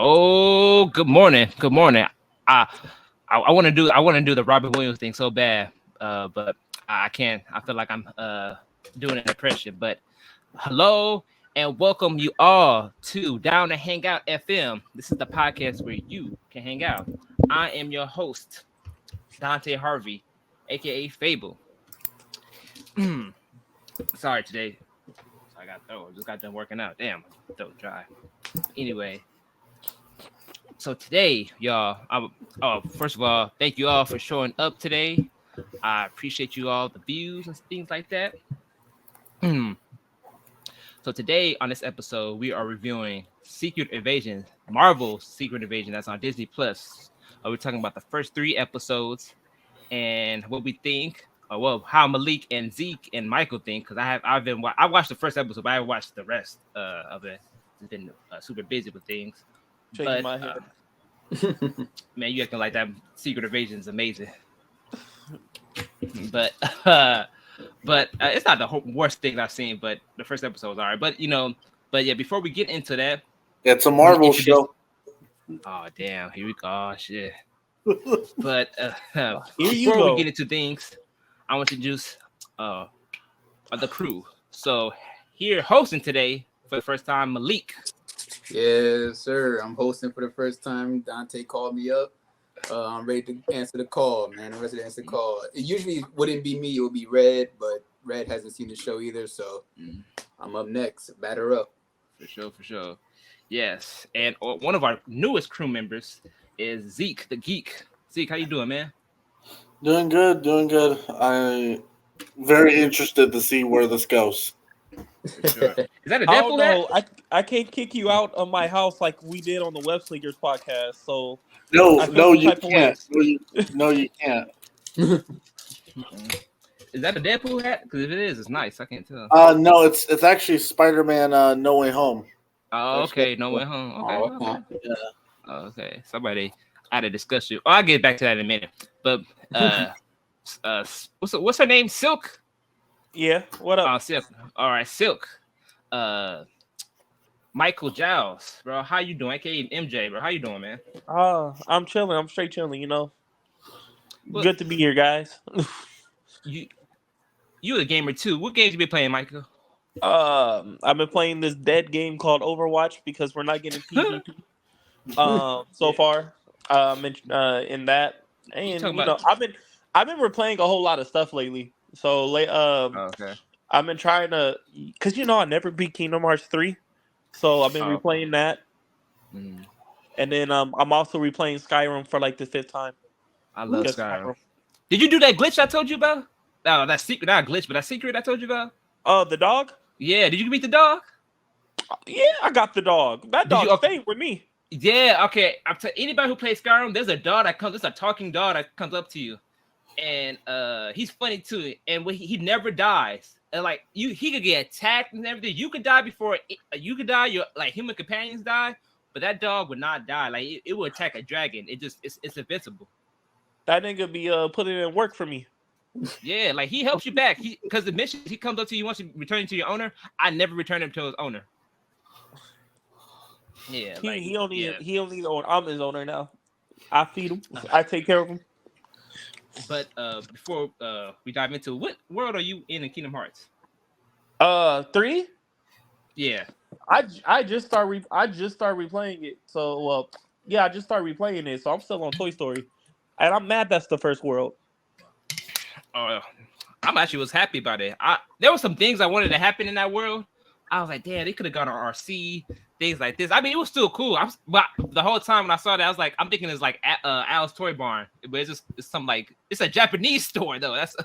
Oh, good morning. Good morning. I I want to do the Robert Williams thing so bad, but I can't. I feel like I'm doing an impression. But hello and welcome you all to Down to Hangout FM. This is the podcast where you can hang out. I am your host, Dante Harvey, aka Fable. Sorry today. I got just got done working out. Damn, throat dry. Anyway, so today, y'all, first of all, thank you all for showing up today. I appreciate you all the views and things like that. So today on this episode, we are reviewing Secret Invasion, Marvel's Secret Invasion that's on Disney Plus. We're talking about the first 3 episodes and what we think. Well, how Malik and Zeke and Michael think, because I watched the first episode, but I haven't watched the rest of it. It's been super busy with things. Shaking my head. Man, you acting like that Secret Invasion is amazing. But it's not the worst thing I've seen. But the first episode was all right. But yeah. Before we get into that, it's a Marvel show. Oh damn! Here we go. Oh shit. But we get into things, I want to introduce the crew. So here hosting today for the first time, Malik. Yes, sir. I'm hosting for the first time. Dante called me up. I'm ready to answer the call, man. I'm ready to answer the call. It usually wouldn't be me. It would be Red, but Red hasn't seen the show either, so I'm up next. Batter up. For sure. Yes. And one of our newest crew members is Zeke, the geek. Zeke, how you doing, man? Doing good. I'm very interested to see where this goes. Sure. Is that a Deadpool hat? I can't kick you out of my house like we did on the Web Slingers podcast. So no, you can't. No, you can't. Is that a Deadpool hat? Because if it is, it's nice. I can't tell. No, it's actually Spider-Man No Way Home. Oh, okay. No Way Home. Okay. Okay. Yeah. Okay. Somebody had a discussion. I'll get back to that in a minute. But what's her name? Silk? Yeah. What up? Silk. All right, Silk. Michael Giles, bro. How you doing? AKA MJ, bro. How you doing, man? I'm chilling. I'm straight chilling, Good to be here, guys. You a gamer too. What games you been playing, Michael? I've been playing this dead game called Overwatch because we're not getting PvP. So far, in that, and I've been replaying a whole lot of stuff lately. So okay. I've been trying to, cause I never beat Kingdom Hearts 3, so I've been replaying that. And then I'm also replaying Skyrim for like the 5th time. I love Skyrim. Did you do that glitch I told you about? No, that secret, not a glitch, but that secret I told you about. The dog? Yeah, did you beat the dog? Yeah, I got the dog. That dog stayed with me. Yeah, okay. Anybody who plays Skyrim, there's a dog that comes. There's a talking dog that comes up to you, and he's funny too. And he never dies. And like he could get attacked and everything. You could die before you could die. Your like human companions die, but that dog would not die. Like it would attack a dragon. It's invincible. That nigga be putting in work for me. Yeah, like he helps you back. Because the mission he comes up to you once you return to your owner. I never return him to his owner. Yeah, he only own. I'm his owner now. I feed him. I take care of him. But before we dive into what world are you in Kingdom Hearts? 3. Yeah, I just started replaying it. So I just started replaying it. So I'm still on Toy Story, and I'm mad that's the first world. I'm actually was happy about it. There were some things I wanted to happen in that world. I was like, damn, they could have gone on RC, things like this. I mean, it was still cool. But the whole time when I saw that, I was like, I'm thinking it's like Al's Toy Barn, but it's some like it's a Japanese store though. That's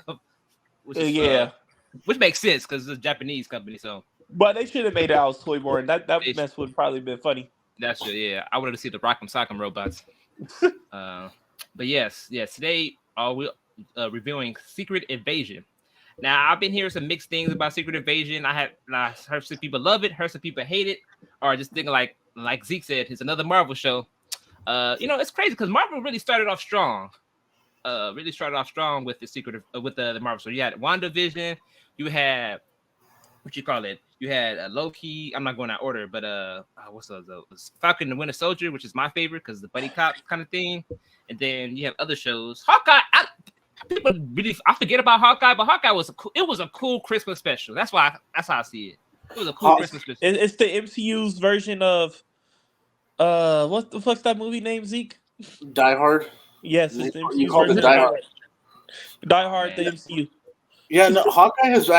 which makes sense because it's a Japanese company. So, but they should have made Al's Toy Barn. That mess would probably been funny. That's true. Yeah, I wanted to see the Rock'em Sock'em robots. But yes. Today we're reviewing Secret Invasion. Now, I've been hearing some mixed things about Secret Invasion. I heard some people love it, heard some people hate it, or just thinking like Zeke said, it's another Marvel show. It's crazy because Marvel really started off strong. With the Marvel show. You had WandaVision, you had You had Loki. I'm not going out order, but what's the Falcon and the Winter Soldier, which is my favorite because the buddy cop kind of thing. And then you have other shows. Hawkeye. People really I forget about Hawkeye, but Hawkeye was a cool Christmas special. That's how I see it. It was a cool Christmas special. It's the MCU's version of what the fuck's that movie name, Zeke? Die Hard. Yes, it's the MCU's You called it version Die of Hard. Die Hard, the MCU. Yeah, no, Hawkeye has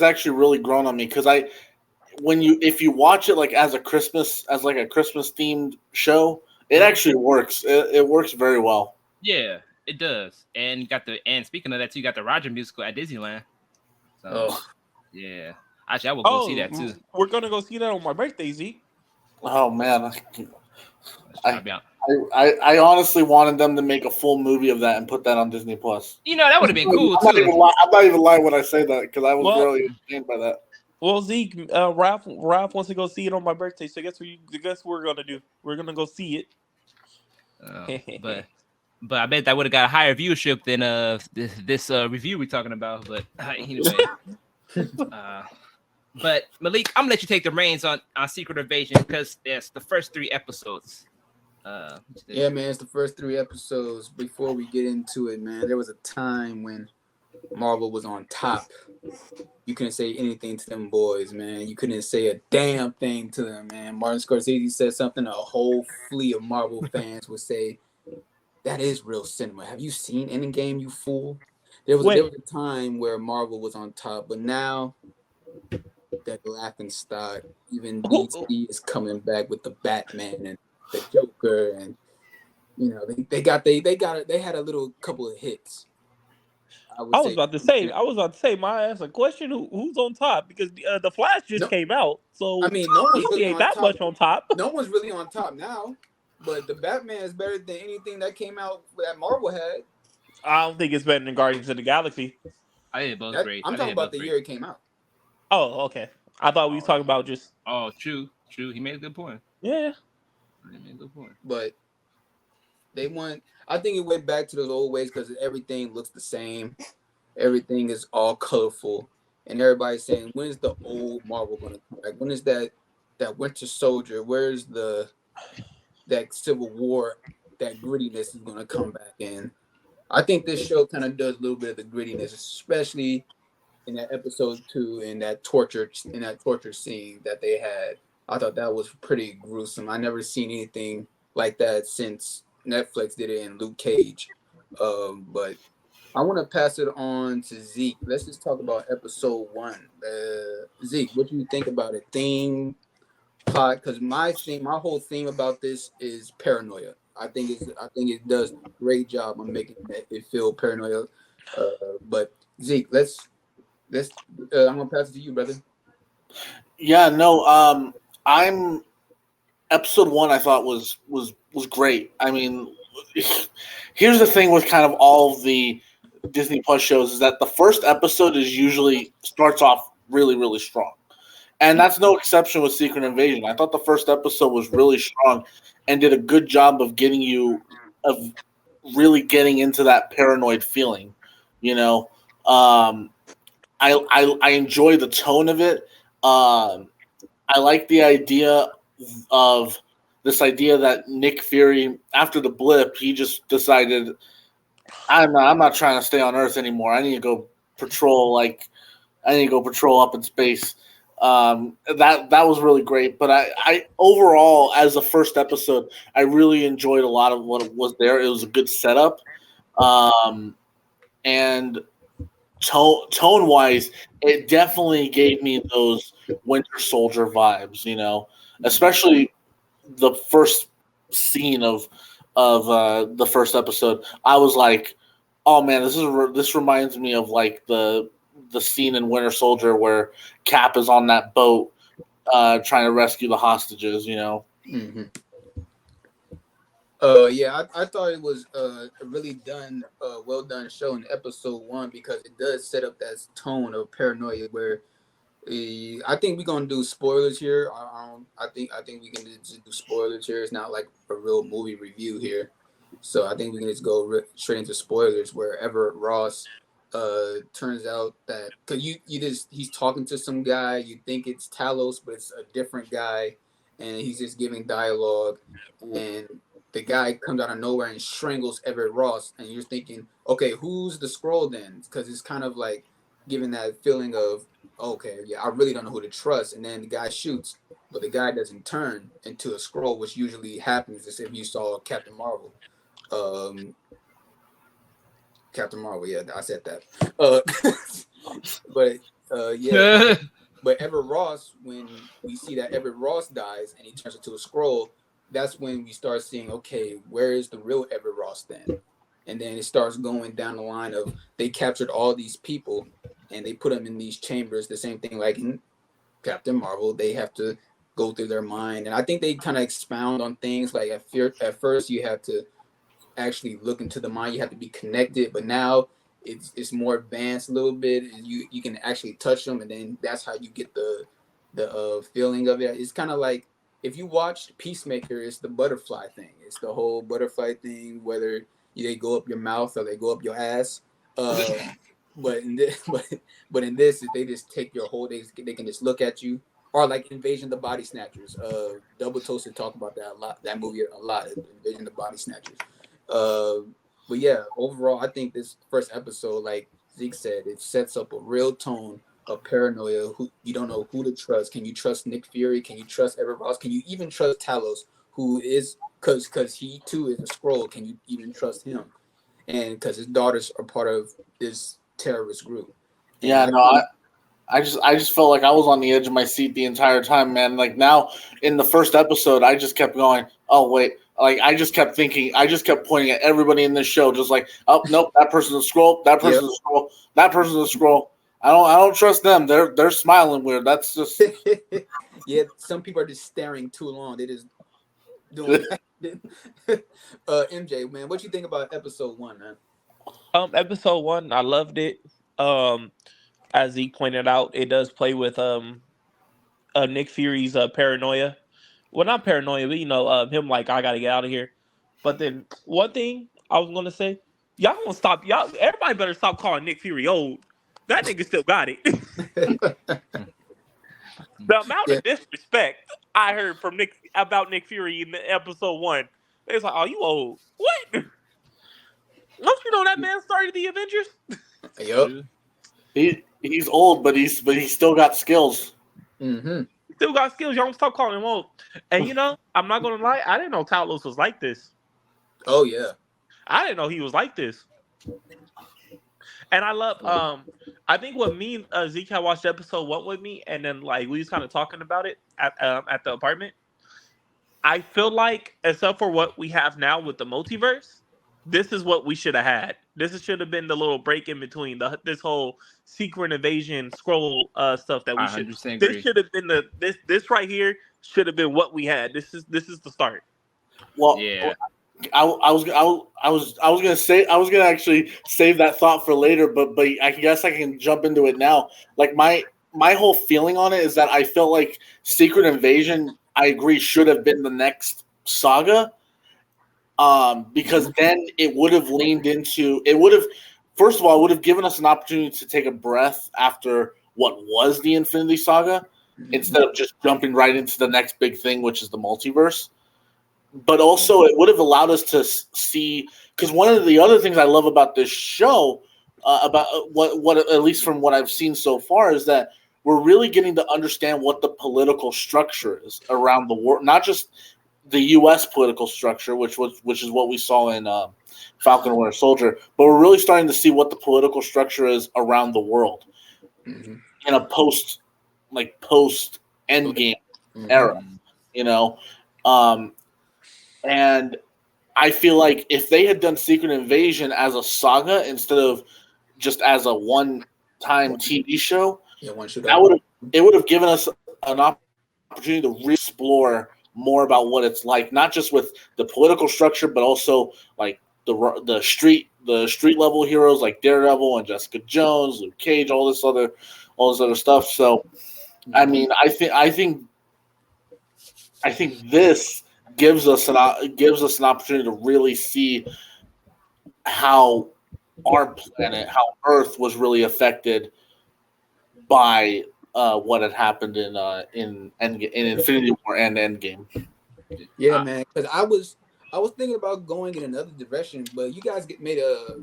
actually really grown on me because if you watch it like as a Christmas themed show, it actually works. It works very well. Yeah, it does. And speaking of that, too, you got the Roger musical at Disneyland. So yeah, actually, I will go see that too. We're gonna go see that on my birthday, Zeke. Oh man, I honestly wanted them to make a full movie of that and put that on Disney Plus. That would have been cool too. I'm not even lying when I say that because I was really entertained by that. Well, Zeke, Ralph wants to go see it on my birthday. So guess what we're gonna do? We're gonna go see it. But I bet that would have got a higher viewership than this review we're talking about. But anyway. But Malik, I'm gonna let you take the reins on Secret Invasion because it's the first 3 episodes. Yeah, man, it's the first 3 episodes. Before we get into it, man, there was a time when Marvel was on top. You couldn't say anything to them boys, man. You couldn't say a damn thing to them, man. Martin Scorsese said something, a whole fleet of Marvel fans would say, "That is real cinema. Have you seen Endgame, you fool?" There was a time where Marvel was on top, but now that laughing stock, even DC is coming back with the Batman and the Joker, and they had a little couple of hits. I was about to say, my ass a question: who's on top? Because the Flash just came out, so I mean, no one's really ain't that much on top. No one's really on top now, but the Batman is better than anything that came out that Marvel had. I don't think it's better than Guardians of the Galaxy. I think both great. I'm talking about the year it came out. Oh, okay. I thought we was talking about just. Oh, true. He made a good point. Yeah. He made a good point. But I think it went back to those old ways because everything looks the same. Everything is all colorful. And everybody's saying, when is the old Marvel going to come back? When is that Winter Soldier? Where's that Civil War, that grittiness is going to come back in? I think this show kind of does a little bit of the grittiness, especially in that episode 2 in that torture scene that they had. I thought that was pretty gruesome. I never seen anything like that since Netflix did it in Luke Cage. But I want to pass it on to Zeke. Let's just talk about episode 1. Zeke, what do you think about it? Theme, plot? Because my whole theme about this is paranoia. I think it does a great job on making it feel paranoia. But Zeke, I'm gonna pass it to you, brother. Yeah, no. I'm episode 1. I thought was great. I mean, here's the thing with kind of all of the Disney Plus shows is that the first episode usually starts off really, really strong. And that's no exception with Secret Invasion. I thought the first episode was really strong and did a good job of really getting into that paranoid feeling. I enjoy the tone of it. I like the idea of that Nick Fury, after the blip, he just decided, I'm not trying to stay on Earth anymore. I need to go patrol up in space. That was really great. But I overall, as the first episode, I really enjoyed a lot of what was there. It was a good setup. And tone wise, it definitely gave me those Winter Soldier vibes, especially the first scene of the first episode. I was like, oh man, this reminds me of like the scene in Winter Soldier where Cap is on that boat trying to rescue the hostages, Mm-hmm. I thought it was a really well done show in episode 1 because it does set up that tone of paranoia where I think we're gonna do spoilers here. I think we can just do spoilers here. It's not like a real movie review here, so I think we can just go straight into spoilers. Wherever Ross turns out that because he's talking to some guy, you think it's Talos, but it's a different guy, and he's just giving dialogue, and the guy comes out of nowhere and strangles Everett Ross, and you're thinking, okay, who's the scroll then? Because it's kind of like giving that feeling of, okay, yeah, I really don't know who to trust, and then the guy shoots, but the guy doesn't turn into a scroll, which usually happens as if you saw Captain Marvel. Captain Marvel, yeah, I said that. But yeah, but Everett Ross, when we see that Everett Ross dies and he turns into a scroll, that's when we start seeing, okay, where is the real Everett Ross then? And then it starts going down the line of they captured all these people and they put them in these chambers. The same thing like in Captain Marvel, they have to go through their mind, and I think they kind of expound on things like at first you have to actually look into the mind, you have to be connected, but now it's more advanced a little bit, and you can actually touch them, and then that's how you get the feeling of it. It's kind of like if you watched Peacemaker, it's the butterfly thing. It's the whole butterfly thing, whether they go up your mouth or they go up your ass. But in this, but in this, they just take your whole day. They can just look at you, or like Invasion of the Body Snatchers. Double Toasted talk about that a lot. That movie a lot. Invasion of the Body Snatchers. But yeah, overall, I think this first episode, like Zeke said, it sets up a real tone of paranoia. Who you don't know who to trust. Can you trust Nick Fury? Can you trust Everett Ross? Can you even trust Talos, who is because he too is a scroll? Can you even trust him? And because his daughters are part of this terrorist group. And yeah, no, I just felt like I was on the edge of my seat the entire time, man. Like now in the first episode, I just kept going, oh wait. Like I just kept thinking, I just kept pointing at everybody in this show, just like, oh nope, that person's a scroll, that person's a scroll, that person's a scroll. I don't trust them. They're smiling weird. That's just yeah. Some people are just staring too long. They just doing. MJ, man, what you think about episode 1, man? Episode 1, I loved it. As he pointed out, it does play with Nick Fury's paranoia. Well, not paranoia, but him like I gotta get out of here. But then one thing I was gonna say, y'all gonna stop y'all. Everybody better stop calling Nick Fury old. That nigga still got it. The amount of disrespect I heard from Nick about Nick Fury in the episode 1, they was like, "Oh, you old? What? Don't you know that man started the Avengers?" Yep. He's old, but he's still got skills. Mm-hmm. Still got skills. Y'all don't stop calling him old. And I'm not gonna lie, I didn't know Talos was like this. Oh yeah. I didn't know he was like this. And I love I think what me and Zeke had watched episode 1 with me, and then like we was kind of talking about it at the apartment. I feel like, except for what we have now with the multiverse, this is what we should have had. This should have been the little break in between this whole secret invasion scroll stuff that we should. This should have been this right here should have been what we had. This is the start. Well, yeah. I was gonna actually save that thought for later, but I guess I can jump into it now. Like my whole feeling on it is that I felt like Secret Invasion, I agree, should have been the next saga. Because then it would have leaned into first of all, it would have given us an opportunity to take a breath after what was the Infinity Saga, instead of just jumping right into the next big thing, which is the multiverse. But also it would have allowed us to see, because one of the other things I love about this show, about what at least from what I've seen so far, is that we're really getting to understand what the political structure is around the world, not just the U.S. political structure, which is what we saw in Falcon and Winter Soldier, but we're really starting to see what the political structure is around the world in a post Endgame era, and I feel like if they had done Secret Invasion as a saga instead of just as a one-time TV show, it would have given us an opportunity to re-explore more about what it's like, not just with the political structure, but also like the street level heroes like Daredevil and Jessica Jones, Luke Cage, all this other stuff. So, I mean, I think this gives us an opportunity to really see how our planet, how Earth was really affected by what had happened in Infinity War and Endgame. Yeah, man. Because I was thinking about going in another direction, but you guys made a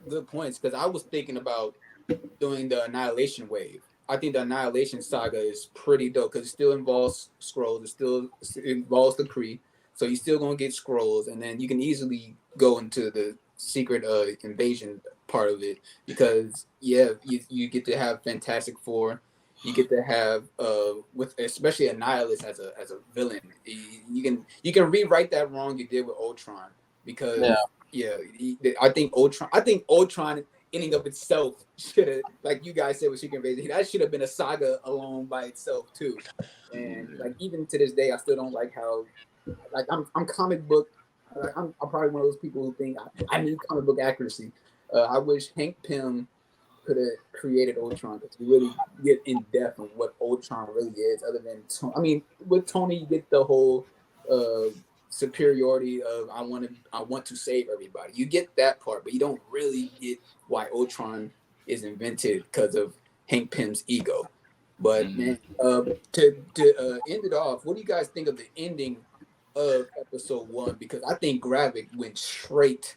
good points. Because I was thinking about doing the Annihilation wave. I think the Annihilation saga is pretty dope because it still involves scrolls. It involves the Kree, so you're still gonna get scrolls, and then you can easily go into the secret invasion part of it because you get to have Fantastic Four. You get to have with especially Annihilus as a villain. You can rewrite that wrong you did with Ultron because I think Ultron in and of itself should have, like you guys said with Secret Invasion, that should have been a saga alone by itself too. And like even to this day, I still don't like how, like I'm comic book. I'm probably one of those people who think I need comic book accuracy. I wish Hank Pym could have created Ultron to really get in depth on what Ultron really is. Other than, I mean, with Tony, you get the whole superiority of I want to save everybody. You get that part, but you don't really get why Ultron is invented because of Hank Pym's ego. But man, to end it off, what do you guys think of the ending of episode 1? Because I think Gravik went straight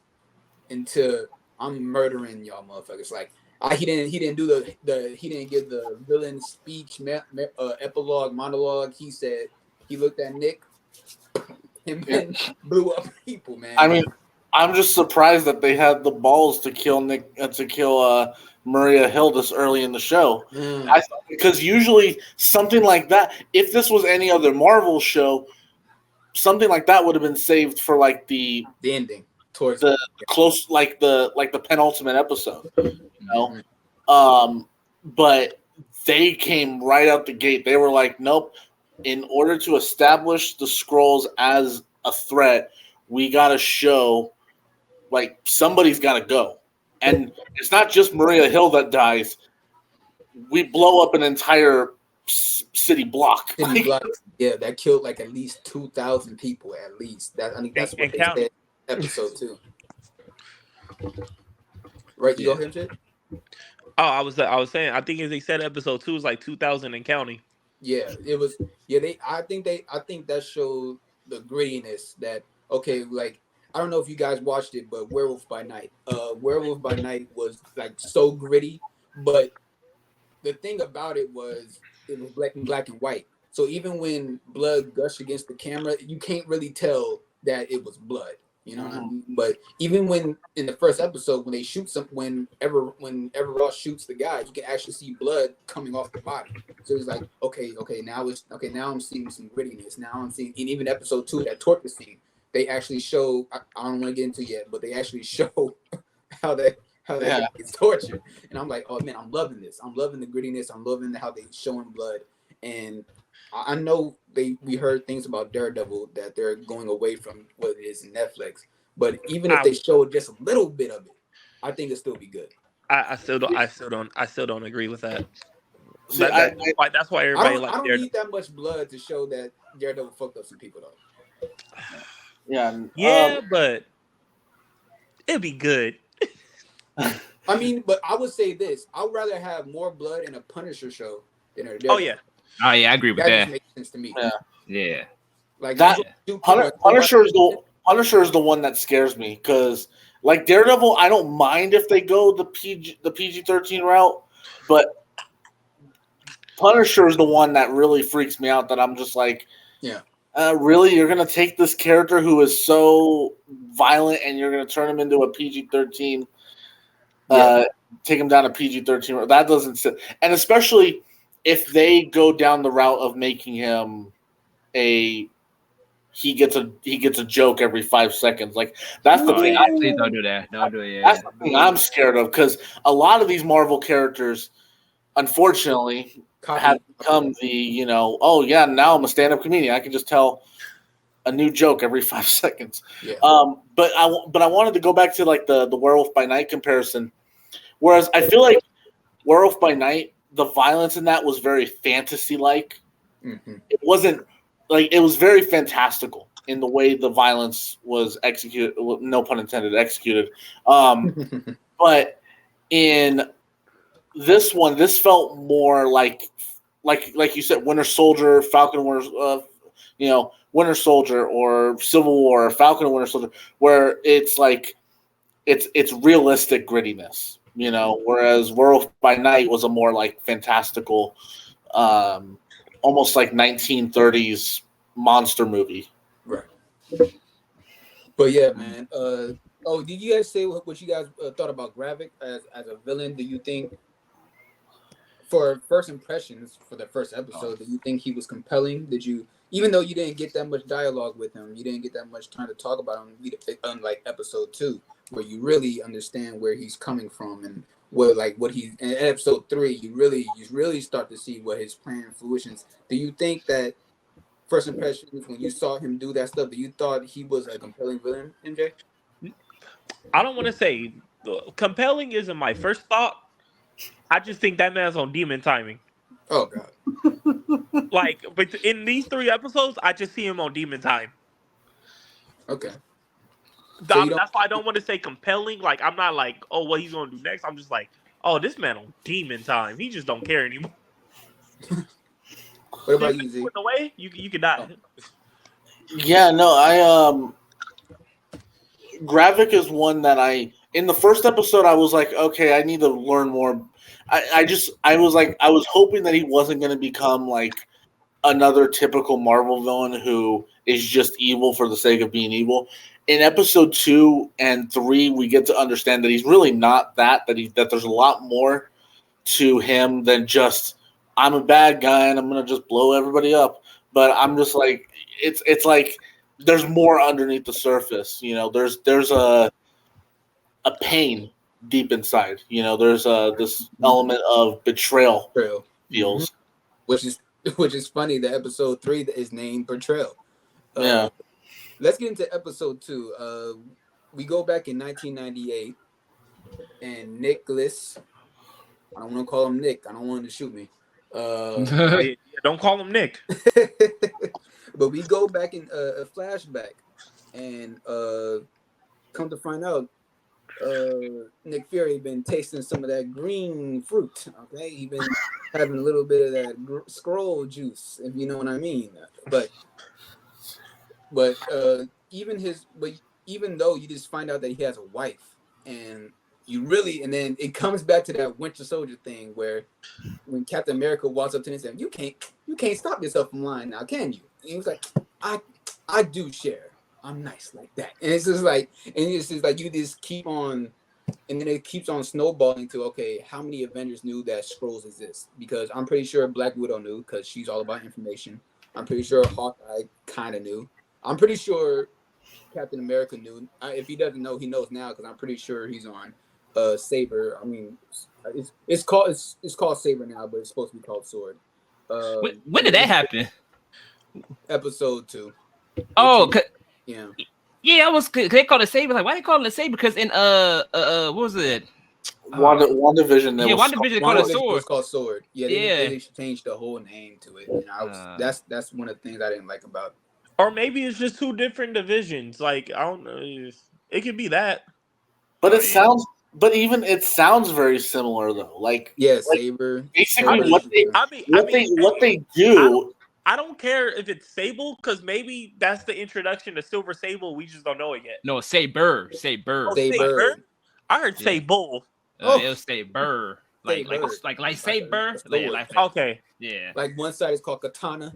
into I'm murdering y'all motherfuckers. Like he didn't do he didn't give the villain speech epilogue monologue. He said he looked at Nick and then blew up people, man. I mean, I'm just surprised that they had the balls to kill Maria Hill this early in the show. Because usually something like that, if this was any other Marvel show, something like that would have been saved for like the ending, towards the close, like the penultimate episode. You know, but they came right out the gate. They were like, nope. In order to establish the Skrulls as a threat, we got to show, like, somebody's got to go. And it's not just Maria Hill that dies. We blow up an entire city block. Yeah, that killed like at least 2,000 people at least. I think that's what they said episode 2. Right, you go ahead, Jay? Oh, I was saying, I think as they said episode 2 is like 2,000 and counting. Yeah, it was. Yeah, I think that showed the grittiness that, okay, like, I don't know if you guys watched it, but Werewolf by Night. Werewolf by Night was like so gritty, but the thing about it was black and white. So even when blood gushed against the camera, you can't really tell that it was blood. You know what I mean? But even when in the first episode, when they shoot whenever Ross shoots the guy, you can actually see blood coming off the body. So it's like, okay, now I'm seeing some grittiness. Now I'm seeing, and even episode 2, that torture scene, they actually show. I don't want to get into it yet, but they actually show how that gets tortured. And I'm like, oh man, I'm loving this. I'm loving the grittiness. I'm loving how they showing blood. And I know we heard things about Daredevil that they're going away from what it is in Netflix. But even if they show just a little bit of it, I think it'll still be good. I still don't agree with that. That's why everybody I don't need that much blood to show that Daredevil fucked up some people though. Yeah, but it'd be good. I mean, but I would say this: I'd rather have more blood in a Punisher show than a Daredevil. Oh yeah, I agree with that. That just makes sense to me. Yeah. Like that. Punisher is the one that scares me because, like Daredevil, I don't mind if they go the PG-13 route, but Punisher is the one that really freaks me out. That I'm just like, really, you're gonna take this character who is so violent and you're gonna turn him into a PG-13. Take him down to PG-13. That doesn't sit, and especially if they go down the route of making him he gets a joke every 5 seconds. Like that's the thing. Please don't do that. Don't do it. That's the thing I'm scared of because a lot of these Marvel characters, unfortunately, have become the now I'm a stand-up comedian. I can just tell a new joke every 5 seconds. Yeah. But I wanted to go back to like the Werewolf by Night comparison. Whereas I feel like Werewolf by Night, the violence in that was very fantasy-like. Mm-hmm. It wasn't like it was very fantastical in the way the violence was executed. No pun intended. Executed. But in this one, this felt more like you said, Winter Soldier, Falcon, Winter Soldier, or Civil War, Falcon and Winter Soldier, where it's like it's realistic grittiness, whereas Werewolf by Night was a more like fantastical, almost like 1930s monster movie. Right. But yeah, man. Did you guys say what you guys thought about Gravik as a villain? Do you think, for first impressions for the first episode, do you think he was compelling? Did you, even though you didn't get that much dialogue with him, you didn't get that much time to talk about him, unlike episode 2, where you really understand where he's coming from and what he's in episode 3, you really start to see what his plan fruitions. Do you think that first impressions, when you saw him do that stuff, you thought he was a compelling villain, MJ? I don't want to say compelling isn't my first thought. I just think that man's on demon timing. Oh God! But in these 3 episodes, I just see him on demon time. Okay. So that's why I don't want to say compelling. Like, I'm not like, oh, what he's gonna do next. I'm just like, oh, this man on demon time. He just don't care anymore. What about you, Z? In the way you could die. Yeah, no, Gravik is one that in the first episode I was like, okay, I need to learn more. I was hoping that he wasn't going to become like another typical Marvel villain who is just evil for the sake of being evil. In episode 2 and 3, we get to understand that he's really not that there's a lot more to him than just, I'm a bad guy and I'm going to just blow everybody up. But I'm just like, it's like there's more underneath the surface. There's a pain deep inside. There's this element of betrayal feels. Which is funny that episode 3 is named Betrayal. Yeah. Let's get into episode 2. We go back in 1998, and Nicholas, I don't want to call him Nick. I don't want him to shoot me. Don't call him Nick. But we go back in a flashback, and come to find out, Nick Fury been tasting some of that green fruit. Okay, he been having a little bit of that scroll juice, if you know what I mean. But even though you just find out that he has a wife, and then it comes back to that Winter Soldier thing where when Captain America walks up to him and says, "You can't stop yourself from lying now, can you?" And he was like, "I do share. I'm nice like that." And it's just like you just keep on, and then it keeps on snowballing to, okay, how many Avengers knew that scrolls exist? Because I'm pretty sure Black Widow knew, because she's all about information. I'm pretty sure Hawkeye kind of knew. I'm pretty sure Captain America knew. If he doesn't know, he knows now, because I'm pretty sure he's on Saber. I mean, it's called Saber now, but it's supposed to be called Sword. When did that happen? Episode 2. Oh, yeah. Yeah, they called it Saber. Like, why they call it Saber? Because in what was it? WandaVision. WandaVision called it Sword. Was called Sword. Yeah, they changed the whole name to it. And that's one of the things I didn't like about it. Or maybe it's just 2 different divisions. Like, I don't know. It could be that. But it sounds very similar though. Like, Saber. Basically, Saber. what they do. I don't care if it's Sable, because maybe that's the introduction to Silver Sable. We just don't know it yet. No, Saber. Oh, Saber. I heard Sable. It was Saber. Like Saber. Okay. Yeah. Like one side is called Katana.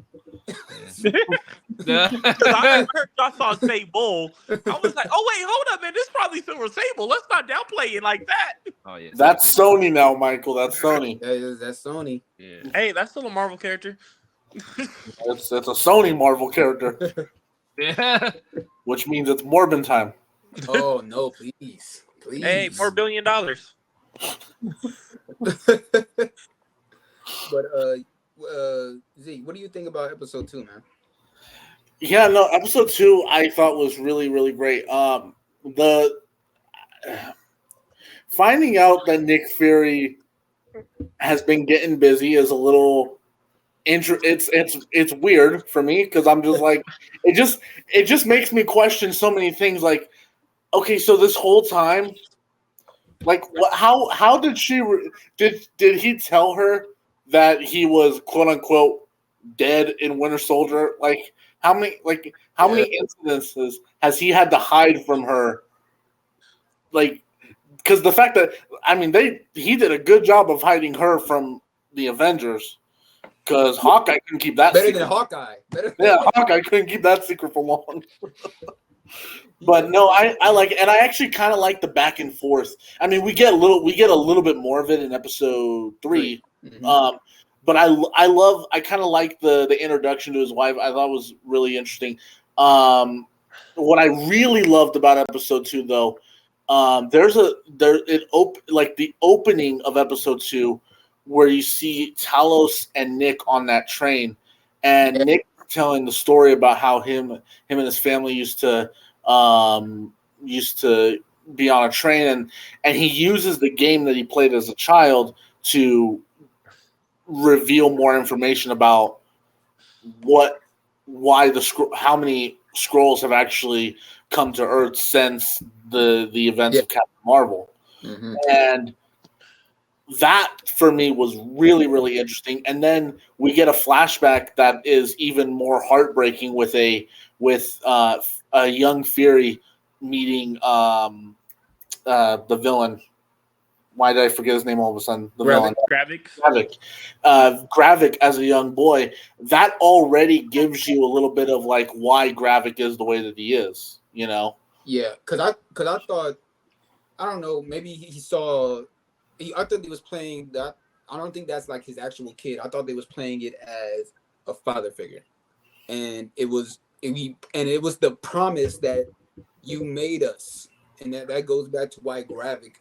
I heard y'all saw Sable. I was like, oh wait, hold up, man. This is probably Silver Sable. Let's not downplay it like that. Oh yeah. That's Sony now, Michael. That's Sony. That's Sony. Yeah. Hey, that's still a Marvel character. It's a Sony Marvel character. Yeah. Which means it's Morbin time. Oh no, please. Hey, $4 billion. But Z, what do you think about episode 2, man? Yeah, no, episode 2 I thought was really, really great. The finding out that Nick Fury has been getting busy is a little it's weird for me, because I'm just like, it just makes me question so many things. Like, okay, so this whole time Like, how did she? Did he tell her that he was quote unquote dead in Winter Soldier? Like, how many incidences has he had to hide from her? Like, because the fact that he did a good job of hiding her from the Avengers. Because Hawkeye couldn't keep that better secret. than Hawkeye. Hawkeye couldn't keep that secret for long. But no, I like it, and I actually kind of like the back and forth. I mean, we get a little bit more of it in episode 3. Mm-hmm. But I kind of like the introduction to his wife. I thought it was really interesting. What I really loved about episode 2, though, the opening of episode 2, where you see Talos and Nick on that train, and Nick telling the story about how him and his family used to be on a train, and he uses the game that he played as a child to reveal more information about how many Skrulls have actually come to Earth since the events of Captain Marvel. Mm-hmm. And that for me was really, really interesting. And then we get a flashback that is even more heartbreaking with a young Fury meeting the villain. Why did I forget his name all of a sudden? The villain. Gravik. Gravik as a young boy. That already gives you a little bit of like why Gravik is the way that he is. You know? Yeah, because I thought, I don't know, maybe he saw. I thought he was playing that. I don't think that's like his actual kid. I thought they was playing it as a father figure, and it was the promise that you made us, and that goes back to why Gravik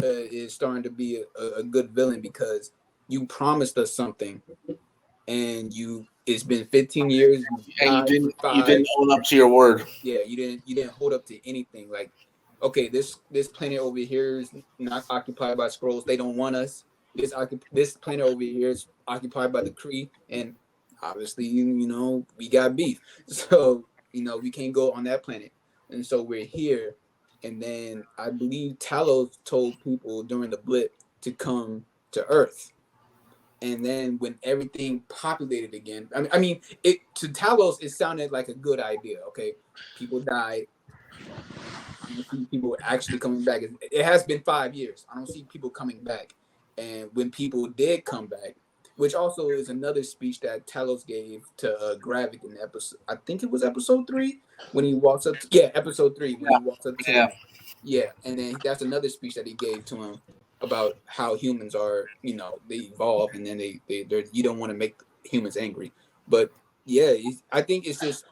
is starting to be a good villain, because you promised us something, and it's been 15 years. And you didn't hold up to your word. Yeah, you didn't hold up to anything. Like, okay, this planet over here is not occupied by Skrulls. They don't want us. This planet over here is occupied by the Kree, and obviously, we got beef. So, we can't go on that planet. And so we're here. And then I believe Talos told people during the blip to come to Earth. And then when everything populated again, I mean, to Talos, it sounded like a good idea. Okay, people died. I don't see people actually coming back. It has been 5 years. I don't see people coming back. And when people did come back, which also is another speech that Talos gave to Gravik in episode, I think it was episode 3, when he walks up. Episode 3 when he walks up to him. Yeah, and then that's another speech that he gave to him about how humans are, they evolve, and then they're you don't want to make humans angry. But yeah, I think it's just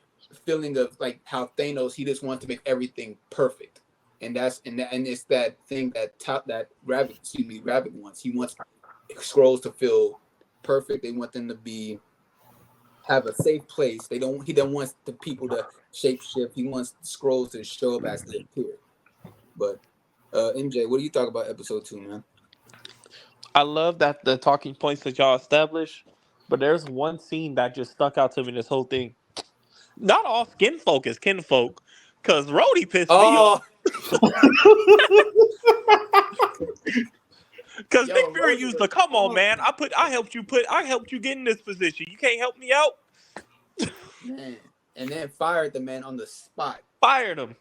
feeling of like how Thanos, he just wants to make everything perfect, and it's that thing that Gravik wants. He wants Skrulls to feel perfect. They want them to have a safe place. He don't want the people to shapeshift. He wants Skrulls to show up as they appear. But MJ, what do you thought about episode 2, man? I love that the talking points that y'all established, but there's one scene that just stuck out to me in this whole thing. Not all skin folk is kinfolk, because Rhodey pissed me off. Because Nick Fury used the "come on, man, I helped you get in this position. You can't help me out." Man, and then fired the man on the spot. Fired him.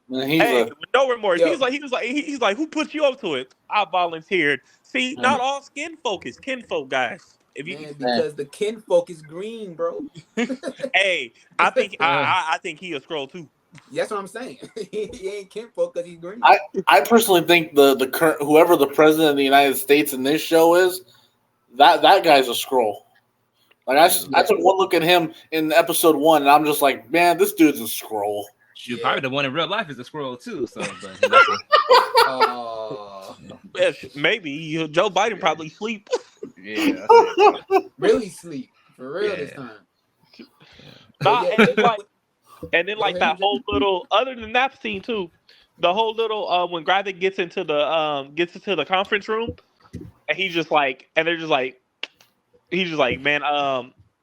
Man, with no remorse. He was like, who put you up to it? I volunteered. See, not all skin folk is kinfolk, guys. Because the kinfolk is green, bro. Hey, I think he a Skrull too. That's what I'm saying. He ain't kinfolk because he's green. I personally think the current whoever the president of the United States in this show is, that guy's a Skrull. Like I took one look at him in episode 1, and I'm just like, man, this dude's a Skrull. Probably the one in real life is a Skrull too. So, maybe Joe Biden probably sleep. Yeah, really sleep for real this time. And then that whole little, other than that scene too, the whole little when Gravik gets into the conference room, and he's just like, man,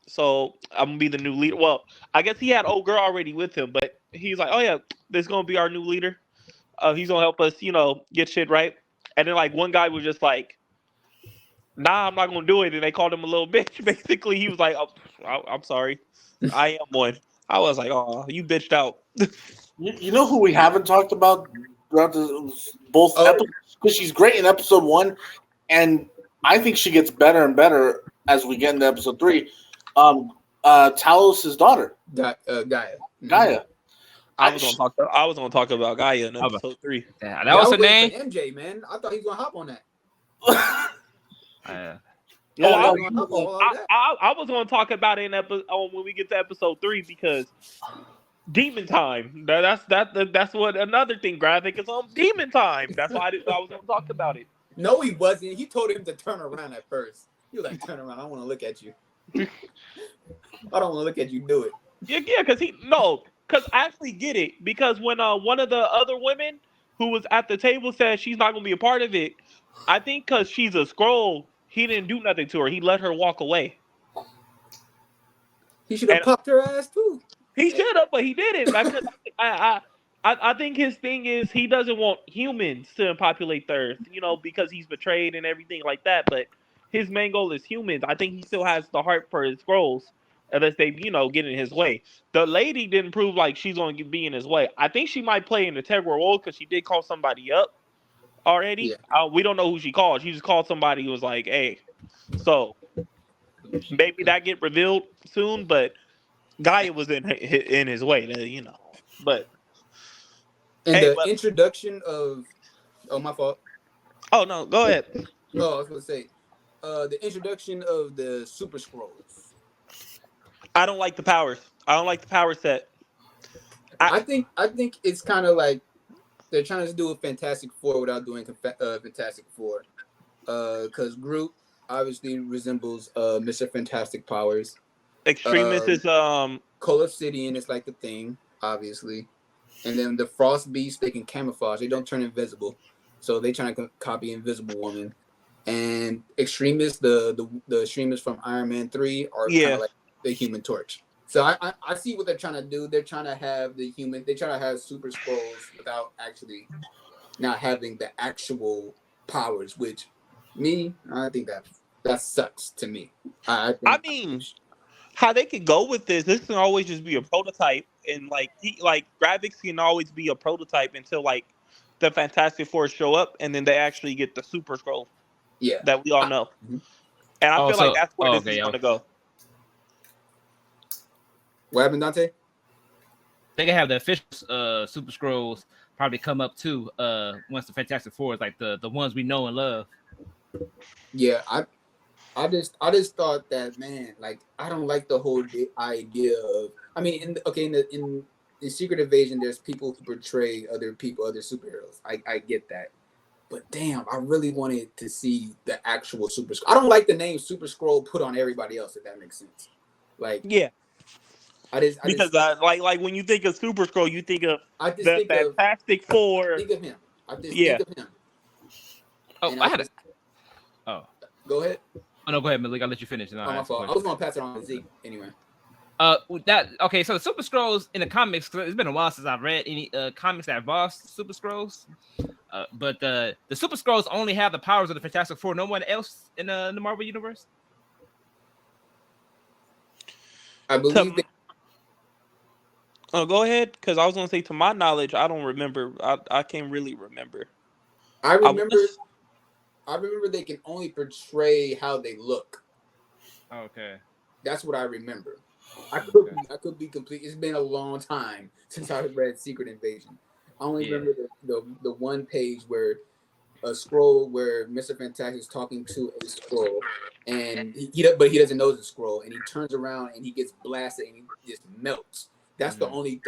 so I'm gonna be the new leader. Well, I guess he had old girl already with him, but he's like, oh yeah, this is gonna be our new leader. He's gonna help us, get shit right. and then like one guy was just like, "Nah, I'm not gonna do it," and they called him a little bitch. Basically, he was like, "Oh, I'm sorry, I am one." I was like, "Oh, you bitched out." You know who we haven't talked about throughout both episodes? Because she's great in episode 1, and I think she gets better and better as we get into episode 3. Talos' daughter, Gaia. Gaia. I was gonna talk about Gaia in episode 3. Yeah, that was her name. MJ, man. I thought he was gonna hop on that. I was gonna talk about it in when we get to episode 3 because Demon Time. That's what another thing. Graphic is on Demon Time. That's why I was gonna talk about it. No, he wasn't. He told him to turn around at first. He was like, "Turn around. I want to look at you. I don't want to look at you do it." Yeah, because I actually get it. Because when one of the other women who was at the table said she's not gonna be a part of it, I think because she's a scroll, he didn't do nothing to her. He let her walk away. He should have popped her ass too. He should have, but he didn't. I think his thing is he doesn't want humans to populate the earth, because he's betrayed and everything like that. But his main goal is humans. I think he still has the heart for his scrolls, unless they, get in his way. The lady didn't prove like she's going to be in his way. I think she might play an integral role because she did call somebody up already. Yeah. We don't know who she called. She just called somebody who was like, "Hey," so maybe that get revealed soon. But Gaia was in his way, but. Introduction of, my fault. Oh no, go ahead. Oh, I was gonna say, the introduction of the Super Scrolls. I don't like the powers. I don't like the power set. I think it's kind of like they're trying to do a Fantastic Four without doing Fantastic Four, because Groot obviously resembles Mr. Fantastic powers. Extremis is Coal Obsidian is like the thing, obviously. And then the Frost Beast, they can camouflage. They don't turn invisible. So they trying to copy Invisible Woman. And Extremis, the Extremis from Iron Man 3 are kind of like the Human Torch. So I see what they're trying to do. They're trying to have they try to have Super Scrolls without actually not having the actual powers, which I think that sucks to me. I mean, how they could go with this can always just be a prototype, and like graphics can always be a prototype until like the Fantastic Four show up, and then they actually get the Super Scroll. Yeah, that we all know. And I feel like that's where this is going to go. What happened, Dante? They can have the official Super Scrolls probably come up too once the Fantastic Four is like the ones we know and love. Yeah, I just thought that, man, like I don't like the whole idea of. I mean, in Secret Invasion, there's people who portray other people, other superheroes. I get that, but damn, I really wanted to see the actual Super Scroll. I don't like the name Super Scroll put on everybody else. If that makes sense. Like, yeah, because like when you think of Super Scroll, you think of the Fantastic Four. Think of him. Think of him. Go ahead. Oh no, go ahead, Malik. I'll let you finish. My fault. I was gonna pass it on to Zeke anyway. So the Super Scrolls in the comics, it's been a while since I've read any comics that involve Super Scrolls. But the Super Scrolls only have the powers of the Fantastic Four. No one else in the Marvel universe. I believe. Go ahead, because I was gonna say, to my knowledge, I don't remember. I can't really remember. I remember they can only portray how they look. Okay. That's what I remember. I could be complete. It's been a long time since I read Secret Invasion. I only remember the one page where a scroll where Mr. Fantastic is talking to a scroll, and he doesn't know it's a scroll, and he turns around and he gets blasted and he just melts. That's the only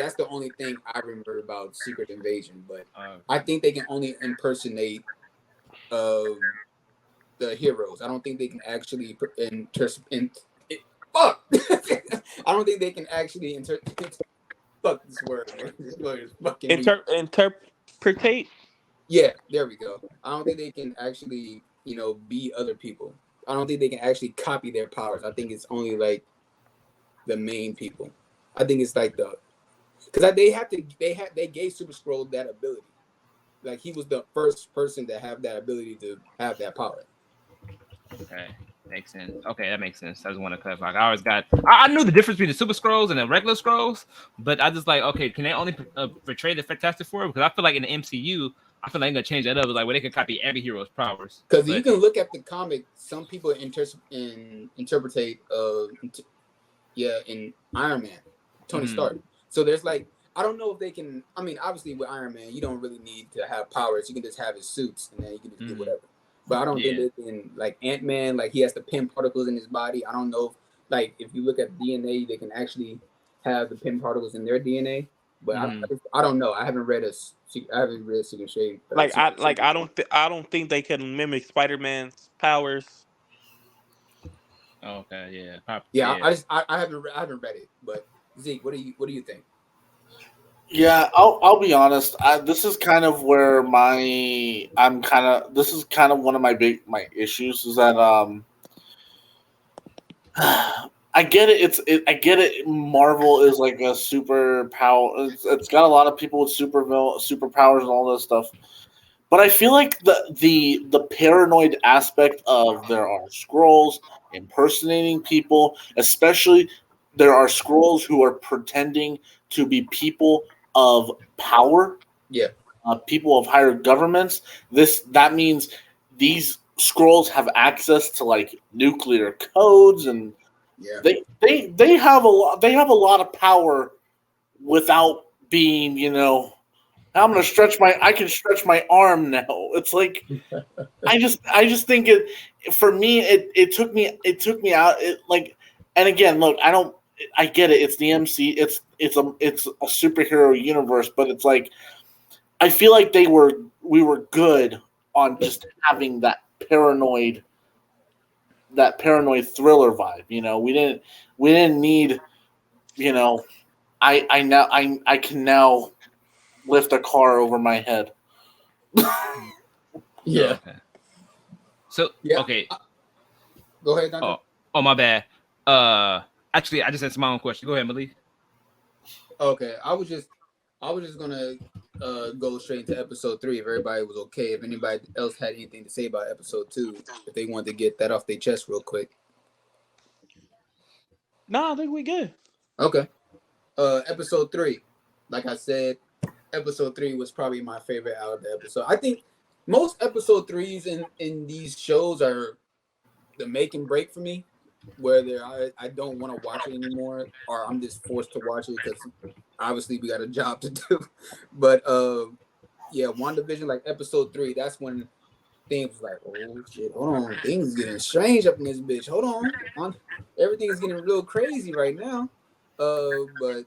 thing I remember about Secret Invasion. But I think they can only impersonate the heroes. I don't think they can actually fuck. I don't think they can actually fuck this word. Man. This word is fucking interpretate. Yeah, there we go. I don't think they can actually, be other people. I don't think they can actually copy their powers. I think it's only like the main people. I think it's like because they gave Super Scroll that ability. like he was the first person to have that ability to have that power. Okay, makes sense. Okay, that makes sense. I just want to clarify. I knew the difference between the Super Scrolls and the regular Scrolls, but I just like, okay, can they only portray the Fantastic Four? Because I feel like in the MCU, I feel like they're gonna change that up. Like where they can copy every hero's powers. Because you can look at the comic, some people interpret in Iron Man, Tony Stark. So there's like, I don't know if they can. I mean, obviously with Iron Man, you don't really need to have powers. You can just have his suits, and then you can just do whatever. But I don't think that in like Ant-Man, like he has the pin particles in his body. I don't know if, like, if you look at DNA, they can actually have the pin particles in their DNA. But I don't know. I haven't read Secret Shade. I don't think they can mimic Spider-Man's powers. Okay, yeah. Yeah. I haven't read it. But Zeke, what do you think? Yeah, I'll be honest. This is kind of where this is kind of one of my issues is that I get it. I get it. Marvel is like a super power. It's got a lot of people with superpowers and all this stuff. But I feel like the paranoid aspect of there are Skrulls impersonating people, especially there are Skrulls who are pretending to be people of power, people of higher governments. That means these Skrulls have access to like nuclear codes, and they have a lot of power without being, I can stretch my arm now. It's like I just think for me it took me out and again, look, I get it. It's the MC. It's a superhero universe, but it's like I feel like we were good on just having that paranoid thriller vibe. We didn't need. I can now lift a car over my head. Yeah. Okay. So okay. Go ahead, Dante. Oh, my bad. Actually, I just answered my own question. Go ahead, Malik. Okay, I was just gonna go straight into episode 3 if everybody was okay. If anybody else had anything to say about episode 2, if they wanted to get that off their chest real quick. No, I think we good. Okay. Episode 3, like I said, episode 3 was probably my favorite out of the episode. I think most episode 3s in these shows are the make and break for me, where I don't want to watch it anymore, or I'm just forced to watch it because obviously we got a job to do. But WandaVision, like episode 3, that's when things was like, oh shit, hold on, things is getting strange up in this bitch. Hold on. Everything is getting real crazy right now. But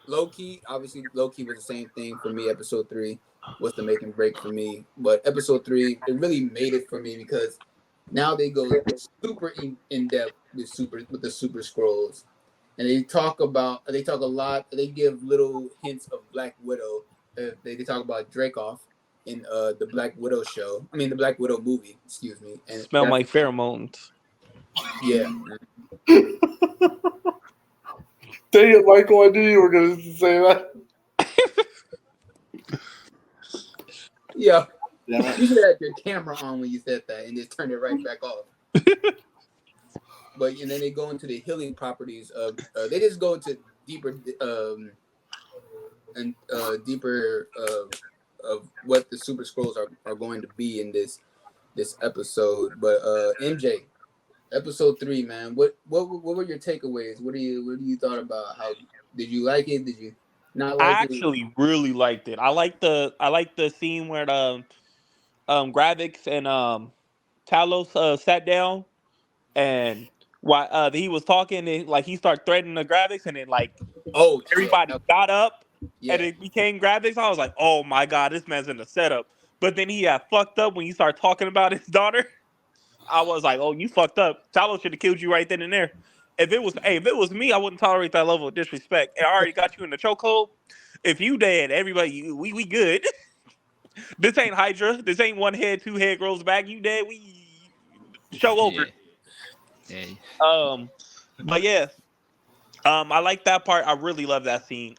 Loki was the same thing for me. Episode 3 was the make and break for me. But episode 3, it really made it for me because now they go super in depth with the Super Scrolls, and they talk a lot. They give little hints of Black Widow. They talk about Dreykov in the Black Widow show. I mean, the Black Widow movie. Excuse me. And smell like pheromones. Yeah. Dang it, Michael! I knew you were going to say that. Yeah. You should have your camera on when you said that and just turn it right back off. And then they go into the healing properties of. They just go into deeper of what the Super Scrolls are going to be in this episode. But MJ, episode 3, man. What were your takeaways? What do you thought about? How did you like it? Did you not like it? I actually really liked it. I like the scene where the Gravix and Talos sat down, and while he was talking, and like he started threatening the Gravix, and then everybody got up, and it became Gravix. I was like, oh my god, this man's in the setup. But then he got fucked up when you start talking about his daughter. I was like, oh, you fucked up. Talos should have killed you right then and there. If it was me, I wouldn't tolerate that level of disrespect. I already got you in the chokehold. If you dead, everybody, we good. This ain't Hydra. This ain't one head, two head grows back. You dead. We show over. Yeah. But yeah, I like that part. I really love that scene.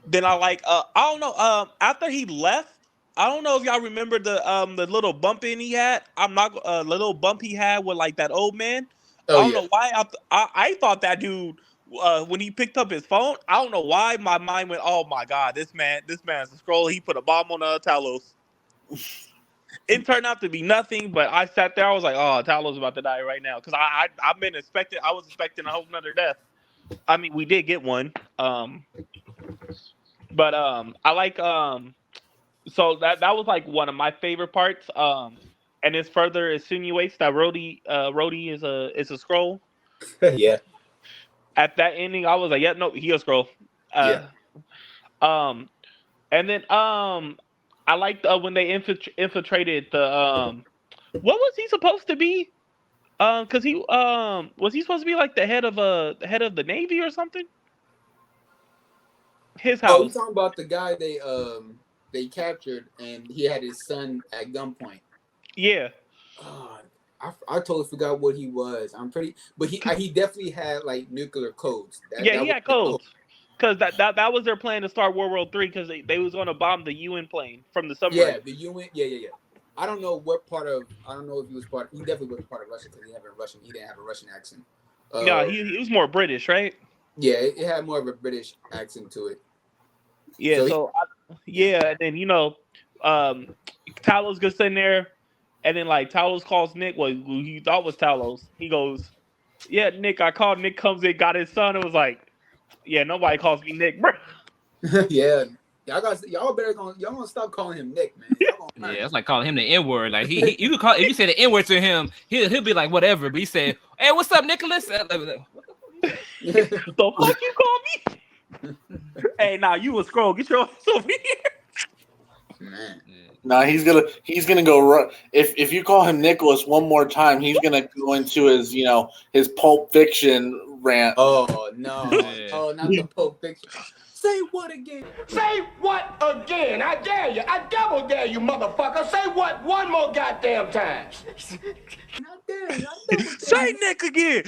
Then I like. I don't know. After he left, I don't know if y'all remember the little bump in he had. I'm not the little bump he had with like that old man. Oh I don't yeah. know why I thought that dude when he picked up his phone. I don't know why my mind went, oh my god, this man's a scroll. He put a bomb on Talos. It turned out to be nothing, but I sat there. I was like, oh, Talos about to die right now because I've been expecting. I was expecting a whole nother death. I mean, we did get one. But I like so that was like one of my favorite parts. And this further insinuates that Rhodey is a scroll. Yeah. At that ending, I was like, yeah, no, he a scroll. Yeah. Um, and then I liked when they infiltrated the what was he supposed to be? Cause he was he supposed to be like the head of the Navy or something? His Oh, you house. talking about the guy they captured and he had his son at gunpoint? Yeah. I totally forgot what he was. But he definitely had like nuclear codes. Yeah, That he was had like the whole. codes. Because that was their plan to start World War III because they was going to bomb the UN plane from the submarine. Yeah, the UN. Yeah. I don't know what part of. I don't know if he was part. He definitely wasn't part of Russia because he didn't have a Russian accent. Yeah, he was more British, right? Yeah, it had more of a British accent to it. Yeah, and then Talos gets in there, and then like Talos calls Nick, who he thought was Talos. He goes, "Yeah, Nick, I called." Nick comes in, got his son, and was like, "Yeah, nobody calls me Nick, bro." Yeah, y'all gonna stop calling him Nick, man. Yeah, it's like calling him the N-word. Like he you could call if you say the N-word to him, he'll be like whatever. But he said, "Hey, what's up, Nicholas?" The fuck you call me? Hey, now you a scroll. Get your ass over here. Man. No, he's gonna go. If you call him Nicholas one more time, he's gonna go into his Pulp Fiction rant. Oh no! Yeah. Oh, not the Pulp Fiction. Say what again? Say what again? I dare you. I double dare you, motherfucker. Say what one more goddamn time. Not dare you. Say Nick again.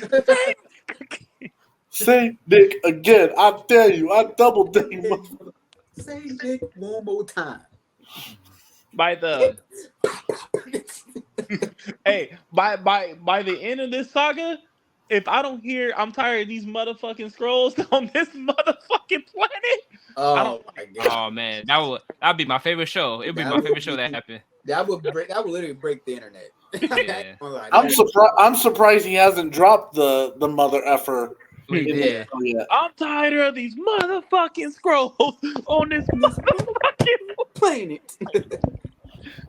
Say Nick again. I dare you. I double dare you. Say Nick one more time. By the by the end of this saga, if I don't hear "I'm tired of these motherfucking scrolls" on this motherfucking planet, Oh my god! Oh man, that'd be my favorite show. It'd be my favorite show that happened. That would literally break the internet. Yeah. I'm surprised he hasn't dropped the mother effer. Yeah. I'm tired of these motherfucking scrolls on this motherfucking planet.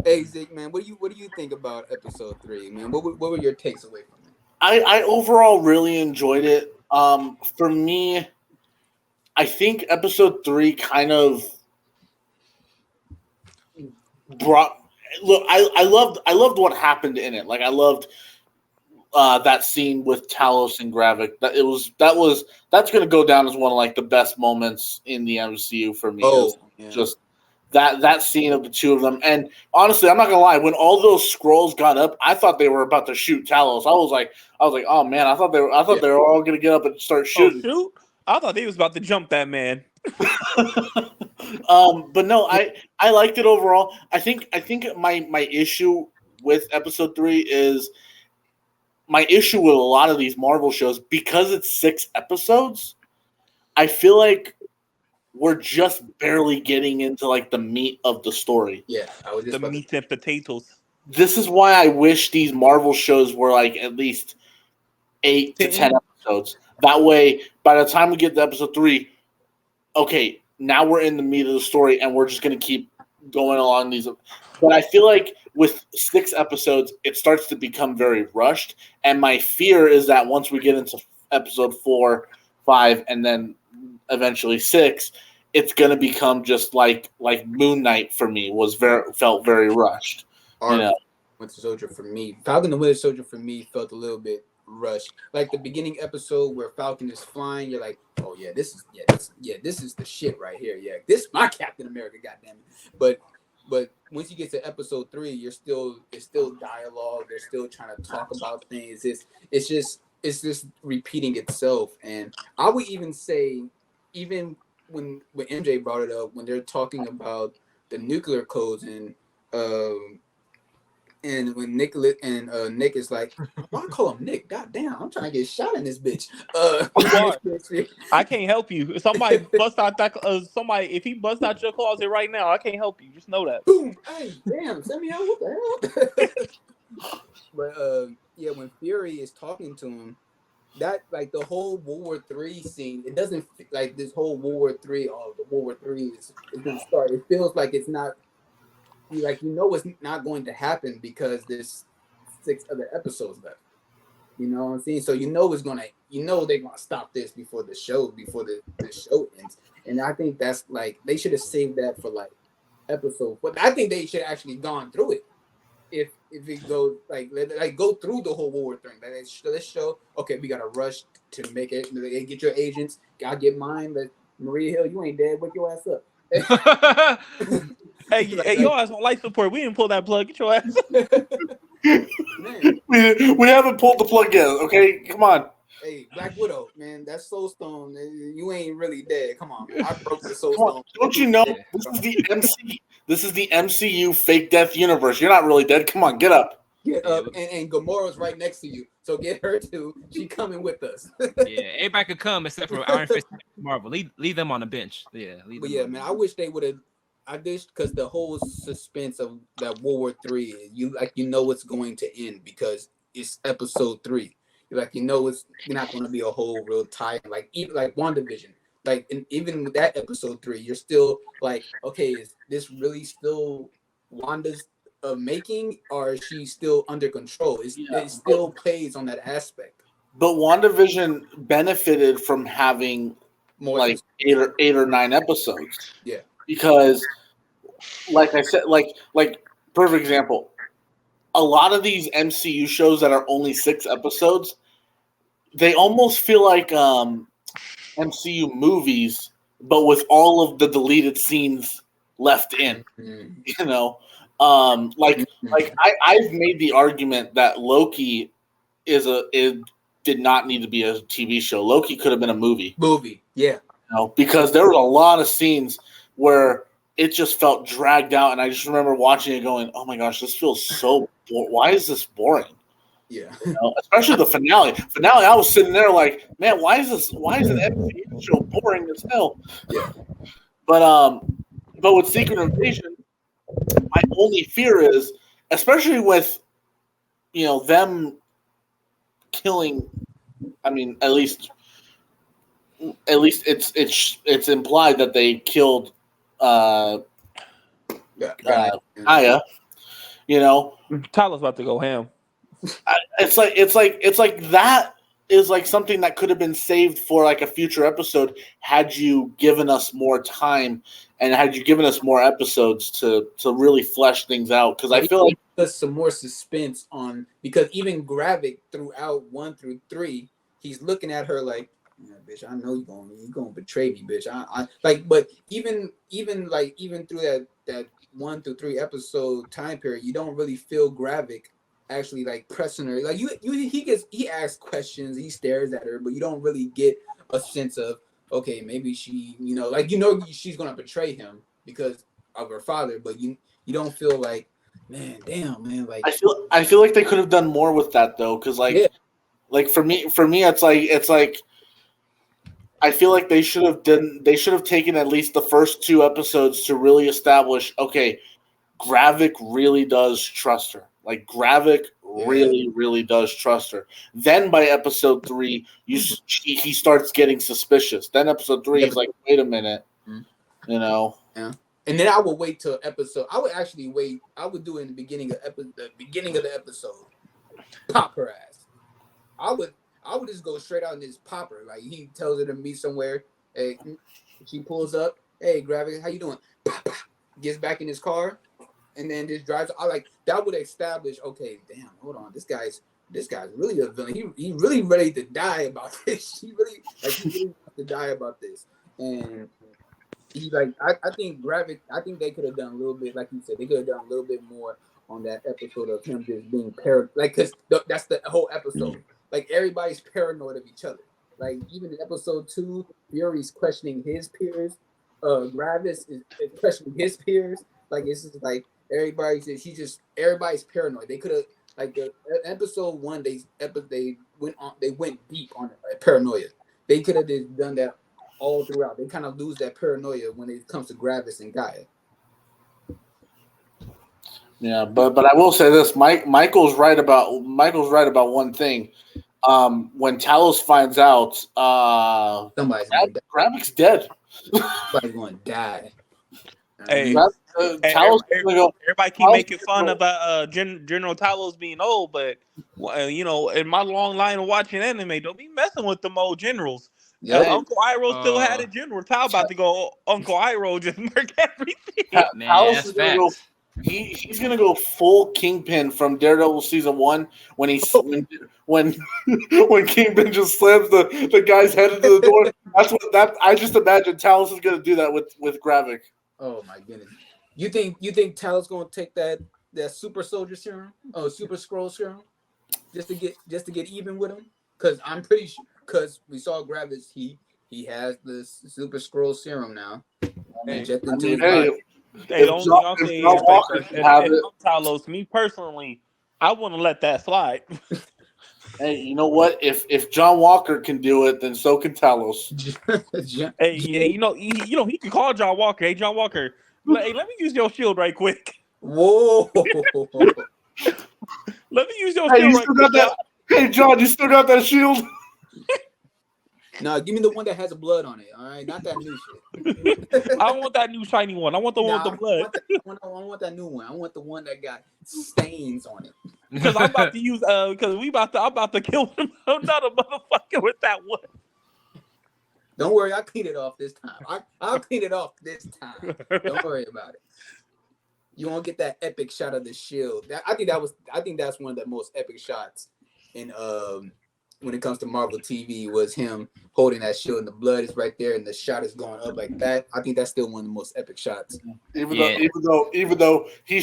Hey Zeke, man, what do you think about episode 3, man? What were your takes away from it? I overall really enjoyed it. For me, I think episode 3 kind of brought. Look, I loved what happened in it. Like I loved that scene with Talos and Gravik. That's going to go down as one of like the best moments in the MCU for me. Just that scene of the two of them. And honestly, I'm not gonna lie, when all those scrolls got up, I thought they were about to shoot Talos. I was like, oh man, I thought they were all gonna get up and start shooting. Oh, shoot? I thought they was about to jump that man. But no, I liked it overall. I think my issue with episode 3 is my issue with a lot of these Marvel shows, because it's 6 episodes, I feel like we're just barely getting into like the meat of the story. Yeah, I was just the meat and potatoes. This is why I wish these Marvel shows were like at least 8 to 10 episodes. That way, by the time we get to episode 3, okay, now we're in the meat of the story, and we're just going to keep going along these. But I feel like with 6 episodes, it starts to become very rushed. And my fear is that once we get into episode 4, 5, and then eventually 6, it's going to become just like Moon Knight for me felt very rushed. Winter Soldier for me, Falcon the Winter Soldier for me felt a little bit rushed. Like the beginning episode where Falcon is flying, you're like, oh yeah, this is the shit right here. Yeah, this is my Captain America, goddamn it. But once you get to episode 3, it's still dialogue. They're still trying to talk about things. It's just repeating itself. And I would even say, even when MJ brought it up, when they're talking about the nuclear codes and when Nicholas and Nick is like, why call him Nick? God damn, I'm trying to get shot in this bitch. I can't help you. If somebody bust out that if he busts out your closet right now, I can't help you. Just know that. Boom! Hey, damn, send me out. What the hell? But yeah, when Fury is talking to him, that like the whole World War III scene, it doesn't like this whole World War III. Oh, the World War III is gonna start. It feels like it's not. Like it's not going to happen because there's 6 other episodes left. You know what I'm saying? So it's gonna, they're gonna stop this before the show ends. And I think that's like they should have saved that for like episode. But I think they should have actually gone through it. If it goes like go through the whole World War thing. Like, let's show. Okay, we gotta rush to make it. Get your agents. Gotta get mine. But Maria Hill, you ain't dead. Wake your ass up. Hey, your ass on life support. We didn't pull that plug. Get your ass. we haven't pulled the plug yet. Okay, come on. Hey, Black Widow, man, that Soul Stone, you ain't really dead. Come on, I broke the Soul Stone. Don't you know this is the MC? This is the MCU fake death universe. You're not really dead. Come on, get up. Get up, and Gamora's right next to you, so get her too. She coming with us. Yeah, everybody could come except for Iron Fist and Marvel. Leave them on the bench. Yeah, but yeah, man, I wish they would have. I wish because the whole suspense of that World War III, it's going to end because it's episode 3. You're not going to be a whole real tie. Like even like WandaVision, like and even with that episode 3, you're still like, okay, is this really still Wanda's making, or is she still under control? It still plays on that aspect. But WandaVision benefited from having more like 8 or 9 episodes. Yeah. Because, like I said, like perfect example, a lot of these MCU shows that are only 6 episodes, they almost feel like MCU movies, but with all of the deleted scenes left in. Mm-hmm. I've made the argument that Loki did not need to be a TV show. Loki could have been a movie. Yeah. Because there were a lot of scenes where it just felt dragged out, and I just remember watching it going, "Oh my gosh, this feels so. Why is this boring?" Yeah, especially the finale. I was sitting there like, "Man, why is an MCU show boring as hell?" Yeah, but with Secret Invasion, my only fear is, especially with them killing. I mean, at least it's implied that they killed Aya. Tyler's about to go ham. It's like that is like something that could have been saved for like a future episode had you given us more time and had you given us more episodes to really flesh things out. Because I feel like there's some more suspense on, because even Gravik throughout 1 through 3, he's looking at her like, yeah, bitch, I know you're gonna betray me, bitch. I like, but even through that 1 through 3 episode time period, you don't really feel Gravik actually like pressing her. Like he asks questions, he stares at her, but you don't really get a sense of, okay, maybe she, she's gonna betray him because of her father, but you don't feel like, man, damn, man, like I feel like they could have done more with that though, because like for me it's like I feel like they should have taken at least the first 2 episodes to really establish, okay, Gravik really does trust her. Like Gravik really does trust her. Then by episode 3, he starts getting suspicious. Then episode 3 is like, wait a minute, Yeah. And then I would wait till episode. I would actually wait. I would do it in the beginning of the episode. Pop her ass. I would just go straight out and just pop her. Like he tells her to meet somewhere. Hey, she pulls up. Hey, Gravik, how you doing? Pop, pop. Gets back in his car, and then just drives. I like that would establish. Okay, damn, hold on. This guy's really a villain. He really ready to die about this. He really wants to die about this. And he I think Gravik. I think they could have done a little bit, like you said. They could have done a little bit more on that episode of him just being paranoid. Like, cause that's the whole episode. Like everybody's paranoid of each other. Like even in episode 2, Fury's questioning his peers. Gravis is questioning his peers. Like it's just like everybody's paranoid. They could have like the episode 1. They went deep on paranoia. They could have just done that all throughout. They kind of lose that paranoia when it comes to Gravis and Gaia. Yeah, but I will say this: Michael's right about one thing. When Talos finds out, Somebody's Gravic's dead. Somebody's going to die. Hey, Talos everybody keep making fun about General Talos being old, but in my long line of watching anime, don't be messing with them old generals. Yep. Uncle Iroh still had a general. Tal about to go Uncle Iroh just murk everything. Man, Talos that's is gonna go. He's gonna go full Kingpin from Daredevil season 1 when when Kingpin just slams the guy's head into the door. I just imagine Talos is gonna do that with Gravik. Oh my goodness! You think Talos gonna take that super soldier serum? Oh, super scroll serum, just to get even with him? Because I'm pretty sure. Because we saw Gravis, he has the super scroll serum now. Injected into his body. They don't say if Talos. Me personally, I want to let that slide. Hey, you know what? If John Walker can do it, then so can Talos. Hey, yeah, he can call John Walker. Hey, John Walker, let me use your shield right quick. Whoa! Let me use your shield right quick. Hey, John, you still got that shield? No, give me the one that has blood on it. All right, not that new shit. I don't want that new shiny one. I want the one with the blood. I want that new one. I want the one that got stains on it. Because I'm about to use I'm about to kill another motherfucker with that one. Don't worry, I'll clean it off this time. I'll clean it off this time. Don't worry about it. You won't get that epic shot of the shield. I think that's one of the most epic shots in when it comes to Marvel TV was him holding that shield and the blood is right there and the shot is going up like that. I think that's still one of the most epic shots. Even though he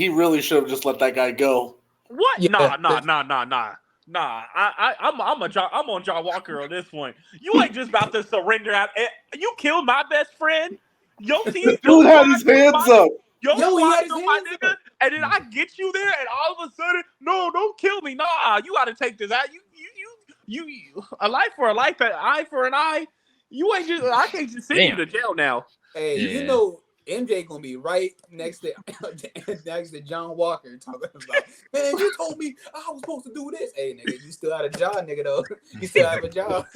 really should have just let that guy go. What? Yeah, nah. I'm on John Walker on this one. You ain't just about to surrender out. You killed my best friend. Dude had his hands up. He had his hands up. And then I get you there, and all of a sudden, no, don't kill me. Nah, you got to take this out. You a life for a life, an eye for an eye. You ain't just. I can't just send you to jail now. Hey, you know MJ gonna be right next to John Walker talking about. Man, you told me I was supposed to do this. Hey, nigga, you still out of job, nigga. Though you still have a job.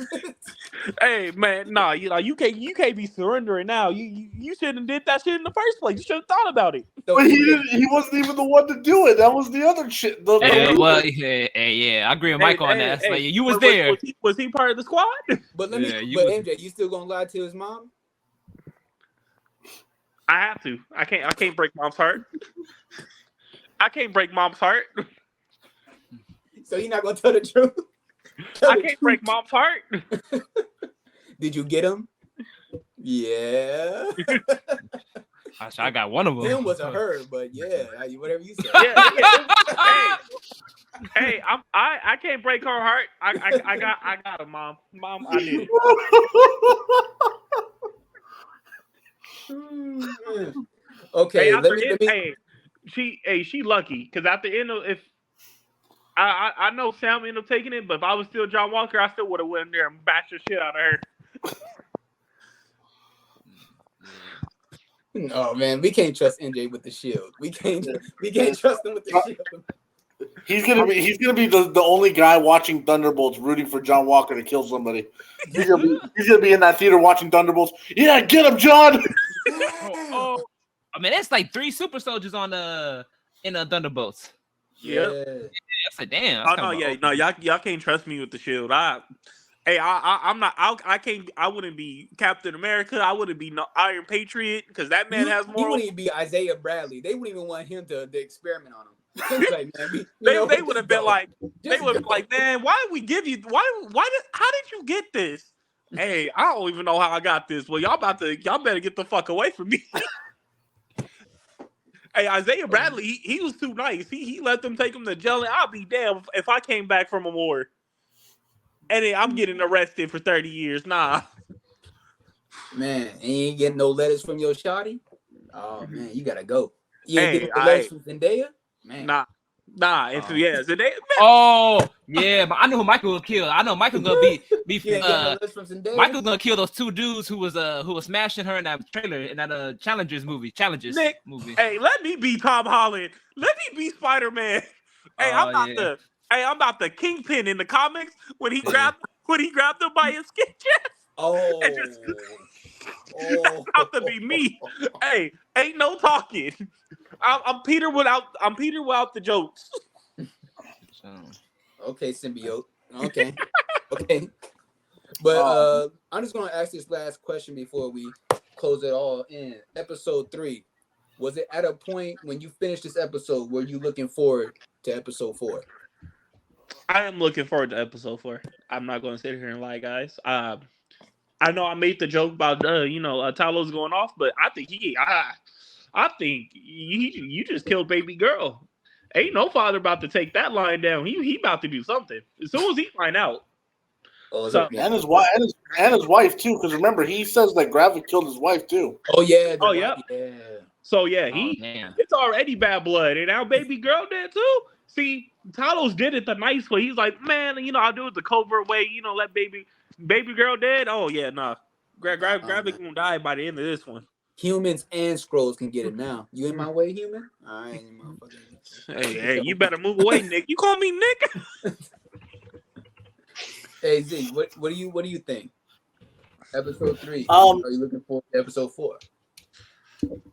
Hey, man, nah, you can't be surrendering now. You shouldn't have did that shit in the first place. You should have thought about it. But he wasn't even the one to do it. That was the other shit. I agree with Michael on that. Like, you was there. Was he part of the squad? But MJ, you still gonna lie to his mom? I have to. I can't break mom's heart. I can't break mom's heart. So you're not gonna tell the truth? I can't break mom's heart. Did you get him? Yeah. I got one of them. Him was a her, but yeah, whatever you say. Hey, I can't break her heart. I got her, mom. Mom, I did it. Okay, she lucky because at the end of if I know Sam ended up taking it, but if I was still John Walker, I still would have went in there and bashed the shit out of her. No, man, we can't trust NJ with the shield. We can't trust him with the shield. He's gonna be the only guy watching Thunderbolts, rooting for John Walker to kill somebody. He's gonna be in that theater watching Thunderbolts. Yeah, get him, John. I mean, that's like 3 super soldiers in the Thunderbolts. Yeah. That's a damn. Y'all can't trust me with the shield. I'm not. I wouldn't be Captain America. I wouldn't be Iron Patriot because that man has more. He wouldn't even be Isaiah Bradley. They wouldn't even want him to experiment on him. Like, man, they would have been like, man, why did we give you? How did you get this? Hey, I don't even know how I got this. Well, y'all better get the fuck away from me. Hey, Isaiah Bradley, he was too nice. He let them take him to jail, and I'll be damned if I came back from a war. And then I'm getting arrested for 30 years. Nah. Man, ain't getting no letters from your shawty? Oh, man, you got to go. Hey, from Zendaya? Man. Nah. If Zendaya. Oh yeah, but I know who Michael will kill. I know Michael's gonna be from Zendaya? Michael's gonna kill those two dudes who was smashing her in that trailer in that Challenges movie. Hey, let me be Tom Holland. Let me be Spider-Man. Hey, I'm about the Kingpin in the comics when he grabbed him by his skin chest. Oh. That's about to be me. Hey, ain't no talking. I'm Peter without the jokes. Okay, symbiote. Okay. But I'm just gonna ask this last question before we close it all in. Episode 3. Was it at a point when you finished this episode were you looking forward to episode 4? I am looking forward to episode 4. I'm not going to sit here and lie, guys. I know I made the joke about Talos going off, but I think you just killed baby girl. Ain't no father about to take that line down. He about to do something as soon as he find out. And his wife too, because remember he says that Gravik killed his wife too. Oh yeah. Yeah. So yeah, it's already bad blood, and now baby girl did too. See, Talos did it the nice way. He's like, man, I'll do it the covert way. Let baby girl dead. Oh yeah, nah. Gravik gonna die by the end of this one. Humans and Skrulls can get it now. You in my way, human? All right, motherfucker. Hey, you better move away, Nick. You call me Nick? Hey Z, what do you think? Episode 3. Are you looking forward to episode 4?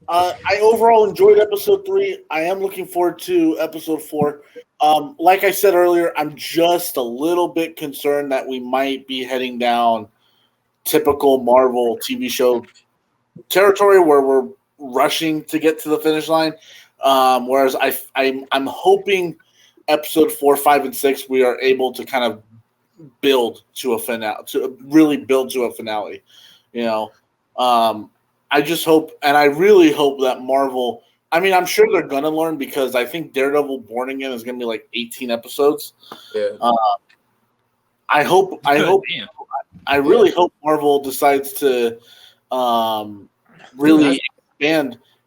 I overall enjoyed episode 3. I am looking forward to episode 4. Like I said earlier, I'm just a little bit concerned that we might be heading down typical Marvel TV show territory where we're rushing to get to the finish line. Whereas I'm hoping episode 4, 5, and 6 we are able to kind of build to a finale, to really build to a finale. I just hope, and I really hope that Marvel. I mean, I'm sure they're gonna learn because I think Daredevil Born Again is gonna be like 18 episodes. Yeah. I really hope Marvel decides to really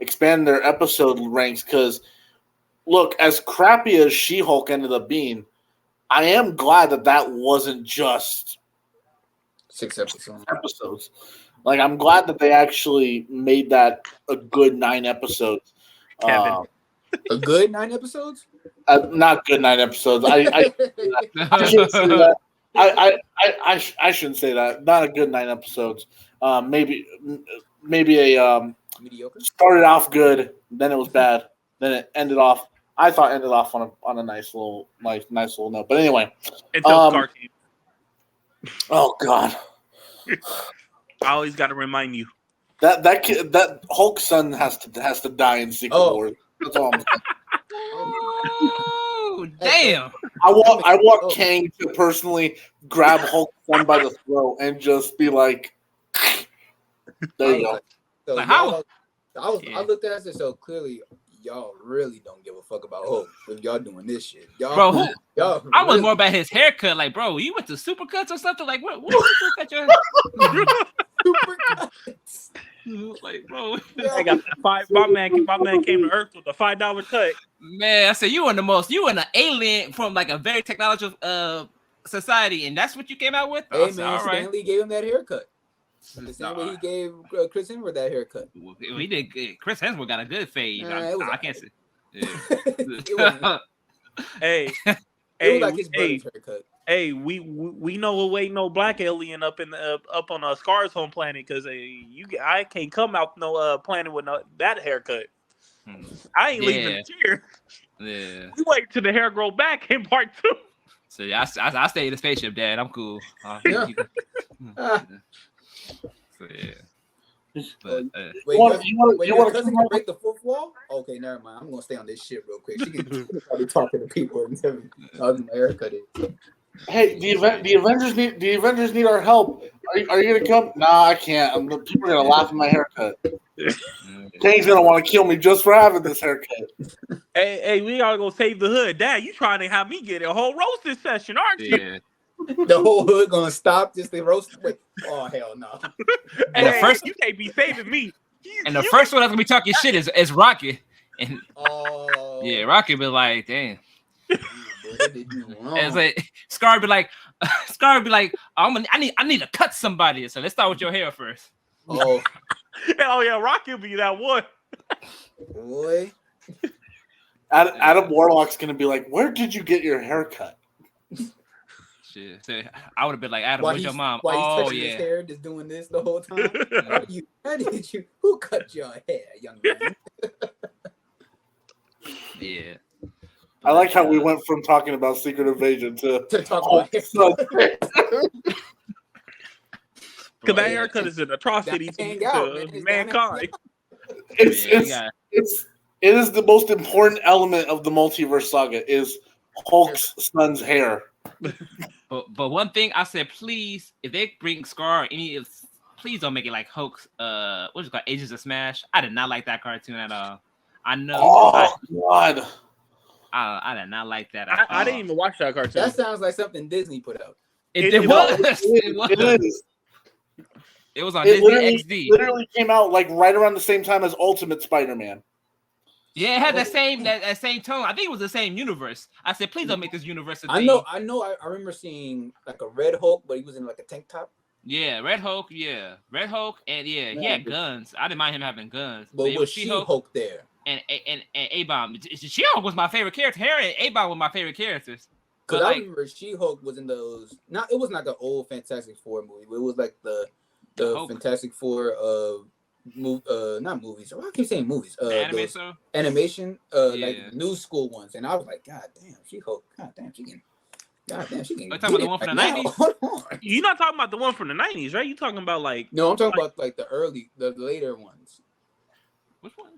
expand their episode ranks because, look, as crappy as She-Hulk ended up being, I am glad that wasn't just 6 episodes. Like, I'm glad that they actually made that a good 9 episodes. Kevin. A good 9 episodes? Not good 9 episodes. I shouldn't say that. I shouldn't say that. Not a good 9 episodes. Maybe a mediocre. Started off good, then it was bad, then it ended off. I thought ended off on a nice little note. But anyway, until cartoon. Oh God. I always got to remind you that Hulk's son has to die in Secret Wars. That's all I'm saying. Oh damn! I want Kang to personally grab Hulk's son by the throat and just be like, "There you go." So like how? I looked at it and said, so clearly y'all really don't give a fuck about Hulk if y'all doing this shit. Bro, I was more about his haircut. Like, bro, you went to Supercuts or something? Like, what cut your Supercuts? Like, bro, I got $5. My man came to Earth with a $5 cut. Man, I said you in an alien from like a very technological society, and that's what you came out with. Hey man, Stan Lee gave him that haircut. The same way he gave Chris Hemsworth that haircut. He did. Chris Hemsworth got a good fade. I can't say. Yeah. Hey, it was like his brother's haircut. Hey, we know it ain't no black alien up on Scar's home planet because I can't come out no planet with that haircut. I ain't leaving here. Yeah, we wait till the hair grow back in part 2. So I stay in the spaceship, Dad. I'm cool. So yeah. But, wait, your cousin can break the fourth wall? Okay, never mind. I'm gonna stay on this shit real quick. She can probably talking to people and tell me how my haircut is. Hey, the Avengers need our help. Are you gonna come? Nah, I can't. People are gonna laugh at my haircut. Kang's gonna want to kill me just for having this haircut. Hey, we gotta go save the hood. Dad, you trying to have me get a whole roasting session, aren't you? The whole hood gonna stop just to roast. Wait, oh hell no! And the first, you can't be saving me. And the first one that's gonna be talking shit is Rocket. And Oh, Rocky be like, damn. boy, they did you wrong. And it's like Scar be like, I need to cut somebody. So let's start with your hair first. Oh, Oh yeah, Rocky will be that one. boy. Adam Warlock's gonna be like, "Where did you get your haircut?" Shit. So I would have been like, Adam, Why where's your mom? Why he's Oh touching his yeah. hair, just doing this the whole time? How did you? Who cut your hair, young man? Yeah. I like how we went from talking about Secret Invasion to talk about hair. Because that haircut is an atrocity to Hangout, man. mankind. It is the most important element of the multiverse saga is Hulk's son's hair. But one thing I said, please, if they bring Scar or please don't make it like Hulk's what's it called, Agents of Smash. I did not like that cartoon at all. I know. Oh God. I did not like that. I didn't even watch that cartoon. That sounds like something Disney put out. It was. It was on Disney XD. Literally came out like right around the same time as Ultimate Spider-Man. Yeah, it had that same tone. I think it was the same universe. I said, please don't make this universe a thing. I know. I remember seeing like a Red Hulk, but he was in like a tank top. Yeah, Red Hulk. Yeah, Red Hulk, and he had guns. I didn't mind him having guns. But was She-Hulk there? And A-Bomb. She-Hulk was my favorite character. Her and A-Bomb were my favorite characters. Because I remember She-Hulk was in those. It wasn't like an old Fantastic Four movie, but it was like the Fantastic Four of not movies. Why I keep saying movies? Animation, like new school ones. And I was like, God damn, She-Hulk. God damn, she can. Are you talking about the one from the 90s? You're not talking about the one from the 90s, right? You talking about like? No, I'm talking about like the later ones. Which one?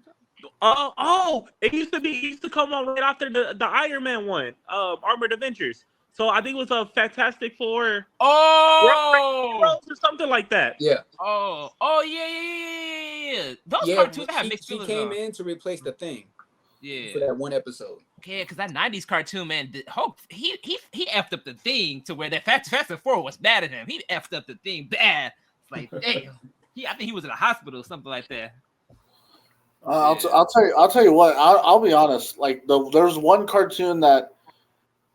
It used to come on right after the Iron Man one, Armored Adventures. So I think it was a Fantastic Four. Oh, or something like that. Yeah. Oh yeah. Those cartoons have mixed feelings. She came in to replace the Thing. Yeah. For that one episode. Yeah, because that 90s cartoon, man, Hulk, he effed up the Thing to where that Fantastic Four was mad at him. He effed up the Thing bad. It's like, damn. I think he was in a hospital or something like that. I'll tell you what. I'll be honest. Like there's one cartoon that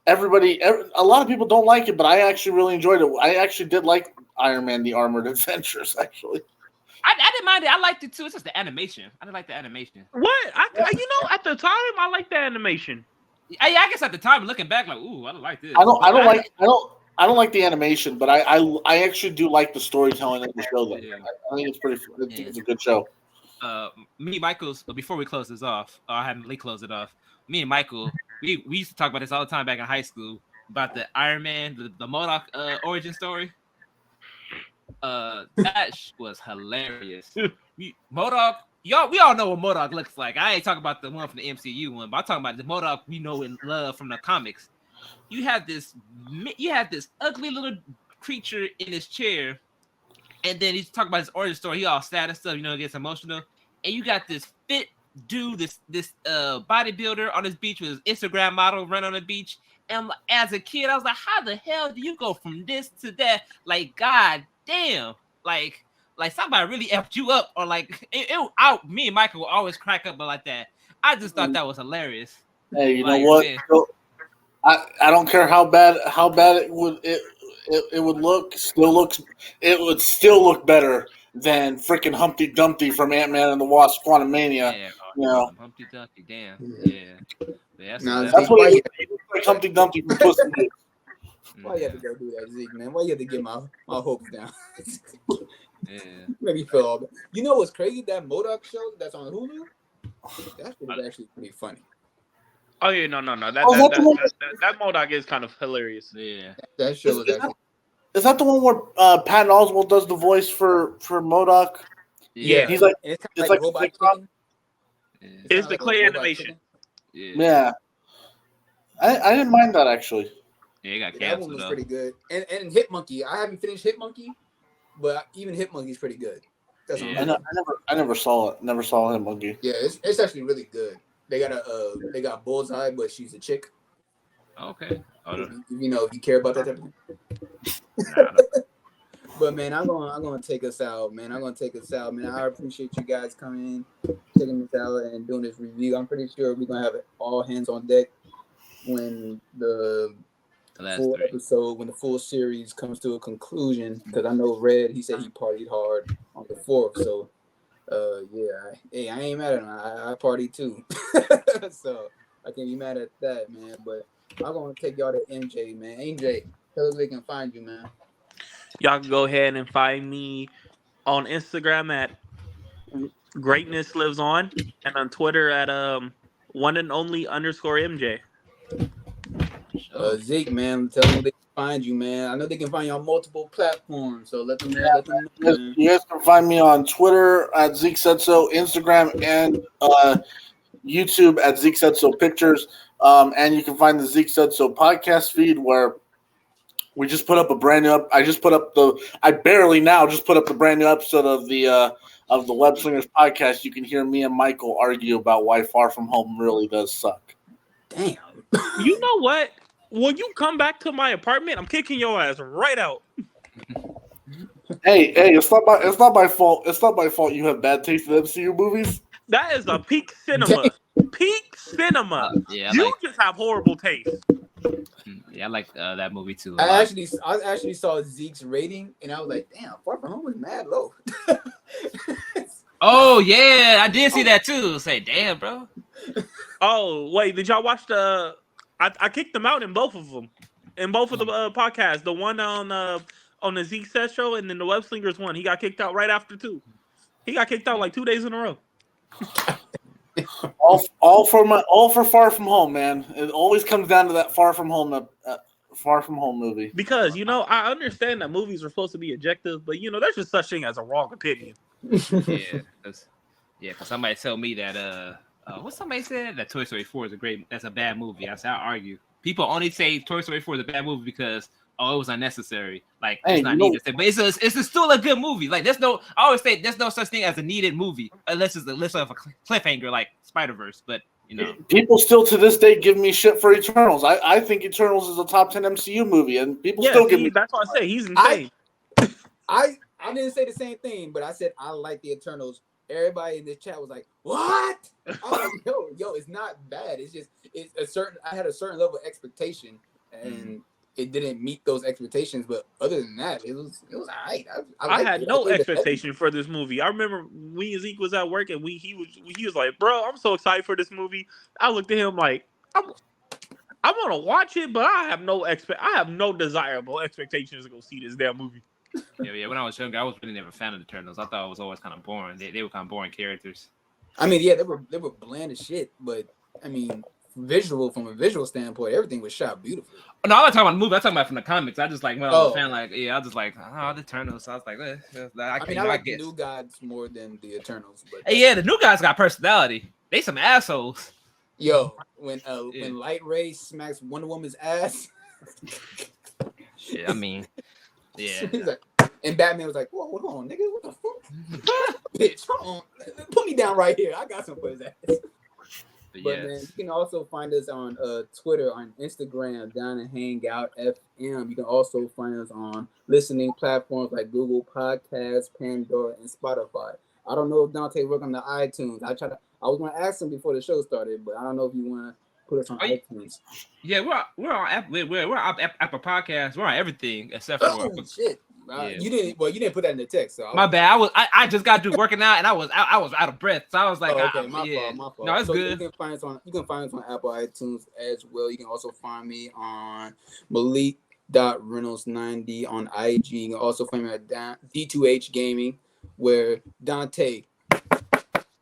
a lot of people don't like it, but I actually really enjoyed it. I actually did like Iron Man: The Armored Adventures. Actually, I didn't mind it. I liked it too. It's just the animation. I didn't like the animation. What? At the time, I liked the animation. I guess at the time, looking back, like, ooh, I don't like this. I don't like the animation, but I actually do like the storytelling of the show. Though. Yeah. I think it's pretty. It's a good show. Me and Michael's before we close this off, I had Lee close it off. Me and Michael, we used to talk about this all the time back in high school about the Iron Man, the MODOK origin story. That was hilarious. MODOK, we all know what MODOK looks like. I ain't talking about the one from the MCU one, but I'm talking about the MODOK we know and love from the comics. You have this ugly little creature in his chair. And then he's talking about his origin story. He all sad and stuff, gets emotional. And you got this fit dude, this bodybuilder on this beach with his Instagram model run on the beach. And as a kid, I was like, how the hell do you go from this to that? Like, god damn. Like somebody really effed you up. Or like, me and Michael will always crack up like that. I just thought that was hilarious. Hey, you know what? Man. I don't care how bad it would look. It would still look better than freaking Humpty Dumpty from Ant-Man and the Wasp: Quantumania. Yeah, Humpty Dumpty, damn. Yeah. That's what it looks like, Humpty Dumpty from Puss in Boots. Why you have to go do that, Zeke, man? Why you have to get my hopes down? Yeah. Made me feel all bad. You know what's crazy? That MODOK show that's on Hulu? That shit is actually pretty funny. Oh yeah, no. That MODOK is kind of hilarious. Yeah. That show is actually. Is that the one where Patton Oswalt does the voice for MODOK? Yeah. He's like, it's like robot chicken. It's the clay animation. Yeah. I didn't mind that actually. Yeah, it got canceled. That one was pretty good. And Hitmonkey. I haven't finished Hitmonkey, but even Hitmonkey's pretty good. That's I never saw it. Never saw Hitmonkey. Yeah, it's actually really good. They got Bullseye, but she's a chick. Okay. If you care about that type of thing. But man, I'm gonna take us out, man. I appreciate you guys coming in, taking the comments out and doing this review. I'm pretty sure we're gonna have all hands on deck when the full episode, when the full series comes to a conclusion. Because I know Red, he said he partied hard on the 4th. So, I ain't mad at him. I partied too. So I can't be mad at that, man. But I'm gonna take y'all to MJ, man. MJ, tell us where they can find you, man. Y'all can go ahead and find me on Instagram at Greatness Lives On, and on Twitter at one and only _MJ. Zeke, man, tell them where they can find you, man. I know they can find you on multiple platforms, so let them know. You guys can find me on Twitter at Zeke Said So, Instagram, and YouTube at Zeke Said So Pictures. And you can find the Zeke Said So podcast feed where we just put up a brand new. I barely now just put up the brand new episode of the Web Slingers podcast. You can hear me and Michael argue about why Far From Home really does suck. Damn. You know what? When you come back to my apartment, I'm kicking your ass right out. Hey, it's not my fault. It's not my fault you have bad taste in MCU movies. That is a peak cinema. Peak cinema. You just have horrible taste. Yeah, I like that movie too. I actually saw Zeke's rating, and I was like, damn, Far From Home was mad low. Oh yeah, I did see that too. Say, damn, bro. Oh wait, did y'all watch the? I kicked them out in both of them, in both of the podcasts. The one on the Zeke Set show, and then the Web Slingers one. He got kicked out right after too. He got kicked out like 2 days in a row. all for Far From Home, man. It always comes down to that Far From Home movie. Because I understand that movies are supposed to be objective, but there's just such thing as a wrong opinion. Because somebody told me that what somebody said that Toy Story 4 is that's a bad movie. I said, I argue. People only say Toy Story 4 is a bad movie because it was unnecessary. Like it's not needed. But it's still a good movie. Like I always say there's no such thing as a needed movie unless it's a list of a cliffhanger like Spider-Verse. But people still to this day give me shit for Eternals. I think Eternals is a top 10 MCU movie, and people still give me. That's what I say. He's insane. I didn't say the same thing, but I said I like the Eternals. Everybody in this chat was like, "What?" I was like, "Yo, it's not bad. It's just I had a certain level of expectation, and it didn't meet those expectations. But other than that, it was alright. I had no expectation for this movie. I remember when Zeke was at work, and he was like, "Bro, I'm so excited for this movie." I looked at him like, "I'm gonna watch it, but I have no desirable expectations to go see this damn movie." Yeah. When I was younger, I was really never a fan of the Turtles. I thought it was always kind of boring. They were kind of boring characters. I mean, yeah, they were bland as shit. But I mean, from a visual standpoint, everything was shot beautifully. No, I'm not talking about the movie. I'm talking about from the comics. I just like when I was a fan, I was just like, the Turtles. So I was like, I like the New Gods more than the Eternals. But the New Gods got personality. They some assholes. Yo, when Light Ray smacks Wonder Woman's ass. Shit, I mean. Yeah. Like, and Batman was like, "Whoa, hold on, nigga, what the fuck? Bitch, hold on, put me down right here. I got some for his ass." But man, you can also find us on Twitter, on Instagram, down in Hangout FM. You can also find us on listening platforms like Google Podcasts, Pandora, and Spotify. I don't know if Dante worked on the iTunes. I was going to ask him before the show started, but I don't know if you want to put us on iTunes. Yeah, we're on Apple Podcasts. We're on everything except for shit. You didn't put that in the text. So my bad. I just got to working out and I was out of breath. So I was like, my fault. No, it's good. You can find us on Apple iTunes as well. You can also find me on Malik.Reynolds90 on IG. You can also find me at D2H Gaming, where Dante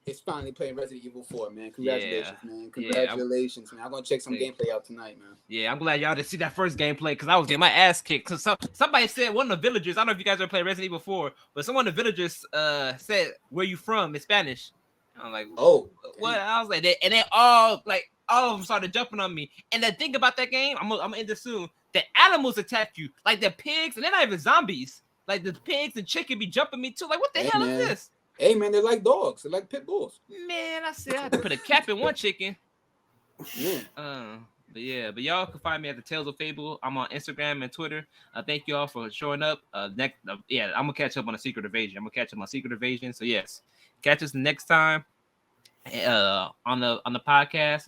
is finally playing Resident Evil 4, man. Congratulations, man. Congratulations, man. I'm going to check some gameplay out tonight, man. Yeah, I'm glad y'all didn't see that first gameplay because I was getting my ass kicked. Because somebody said, one of the villagers, I don't know if you guys ever played Resident Evil 4, but some of the villagers said, "Where you from?" in Spanish. And I'm like, oh, what? I was like, and they all of them started jumping on me. And the thing about that game, I'm gonna end this soon, the animals attack you. Like the pigs, and they're not even zombies. Like the pigs and chicken be jumping me too. Like, what the hell is this? Hey, man, they're like dogs. They're like pit bulls. Man, I said I had to put a cap in one chicken. Yeah. But y'all can find me at the Tales of Fable. I'm on Instagram and Twitter. Thank you all for showing up. I'm gonna catch up on a Secret Invasion. So yes, catch us next time. on the podcast.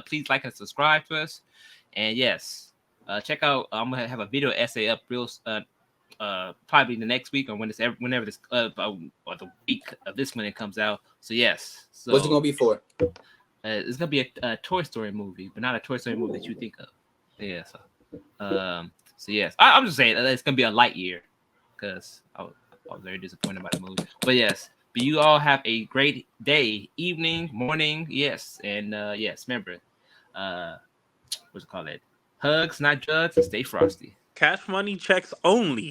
Please like and subscribe to us. And yes, check out. I'm gonna have a video essay up real probably the next week or whenever this or the week of this when it comes out. So yes. So what's it gonna be for? It's gonna be a Toy Story movie, but not a Toy Story movie that you think of. Yeah. So yes, I'm just saying it's gonna be a light year because I was very disappointed by the movie. But yes, but you all have a great day, evening, morning. Yes, and yes, remember, what's it called? Hugs, not drugs, and stay frosty. Cash money checks only.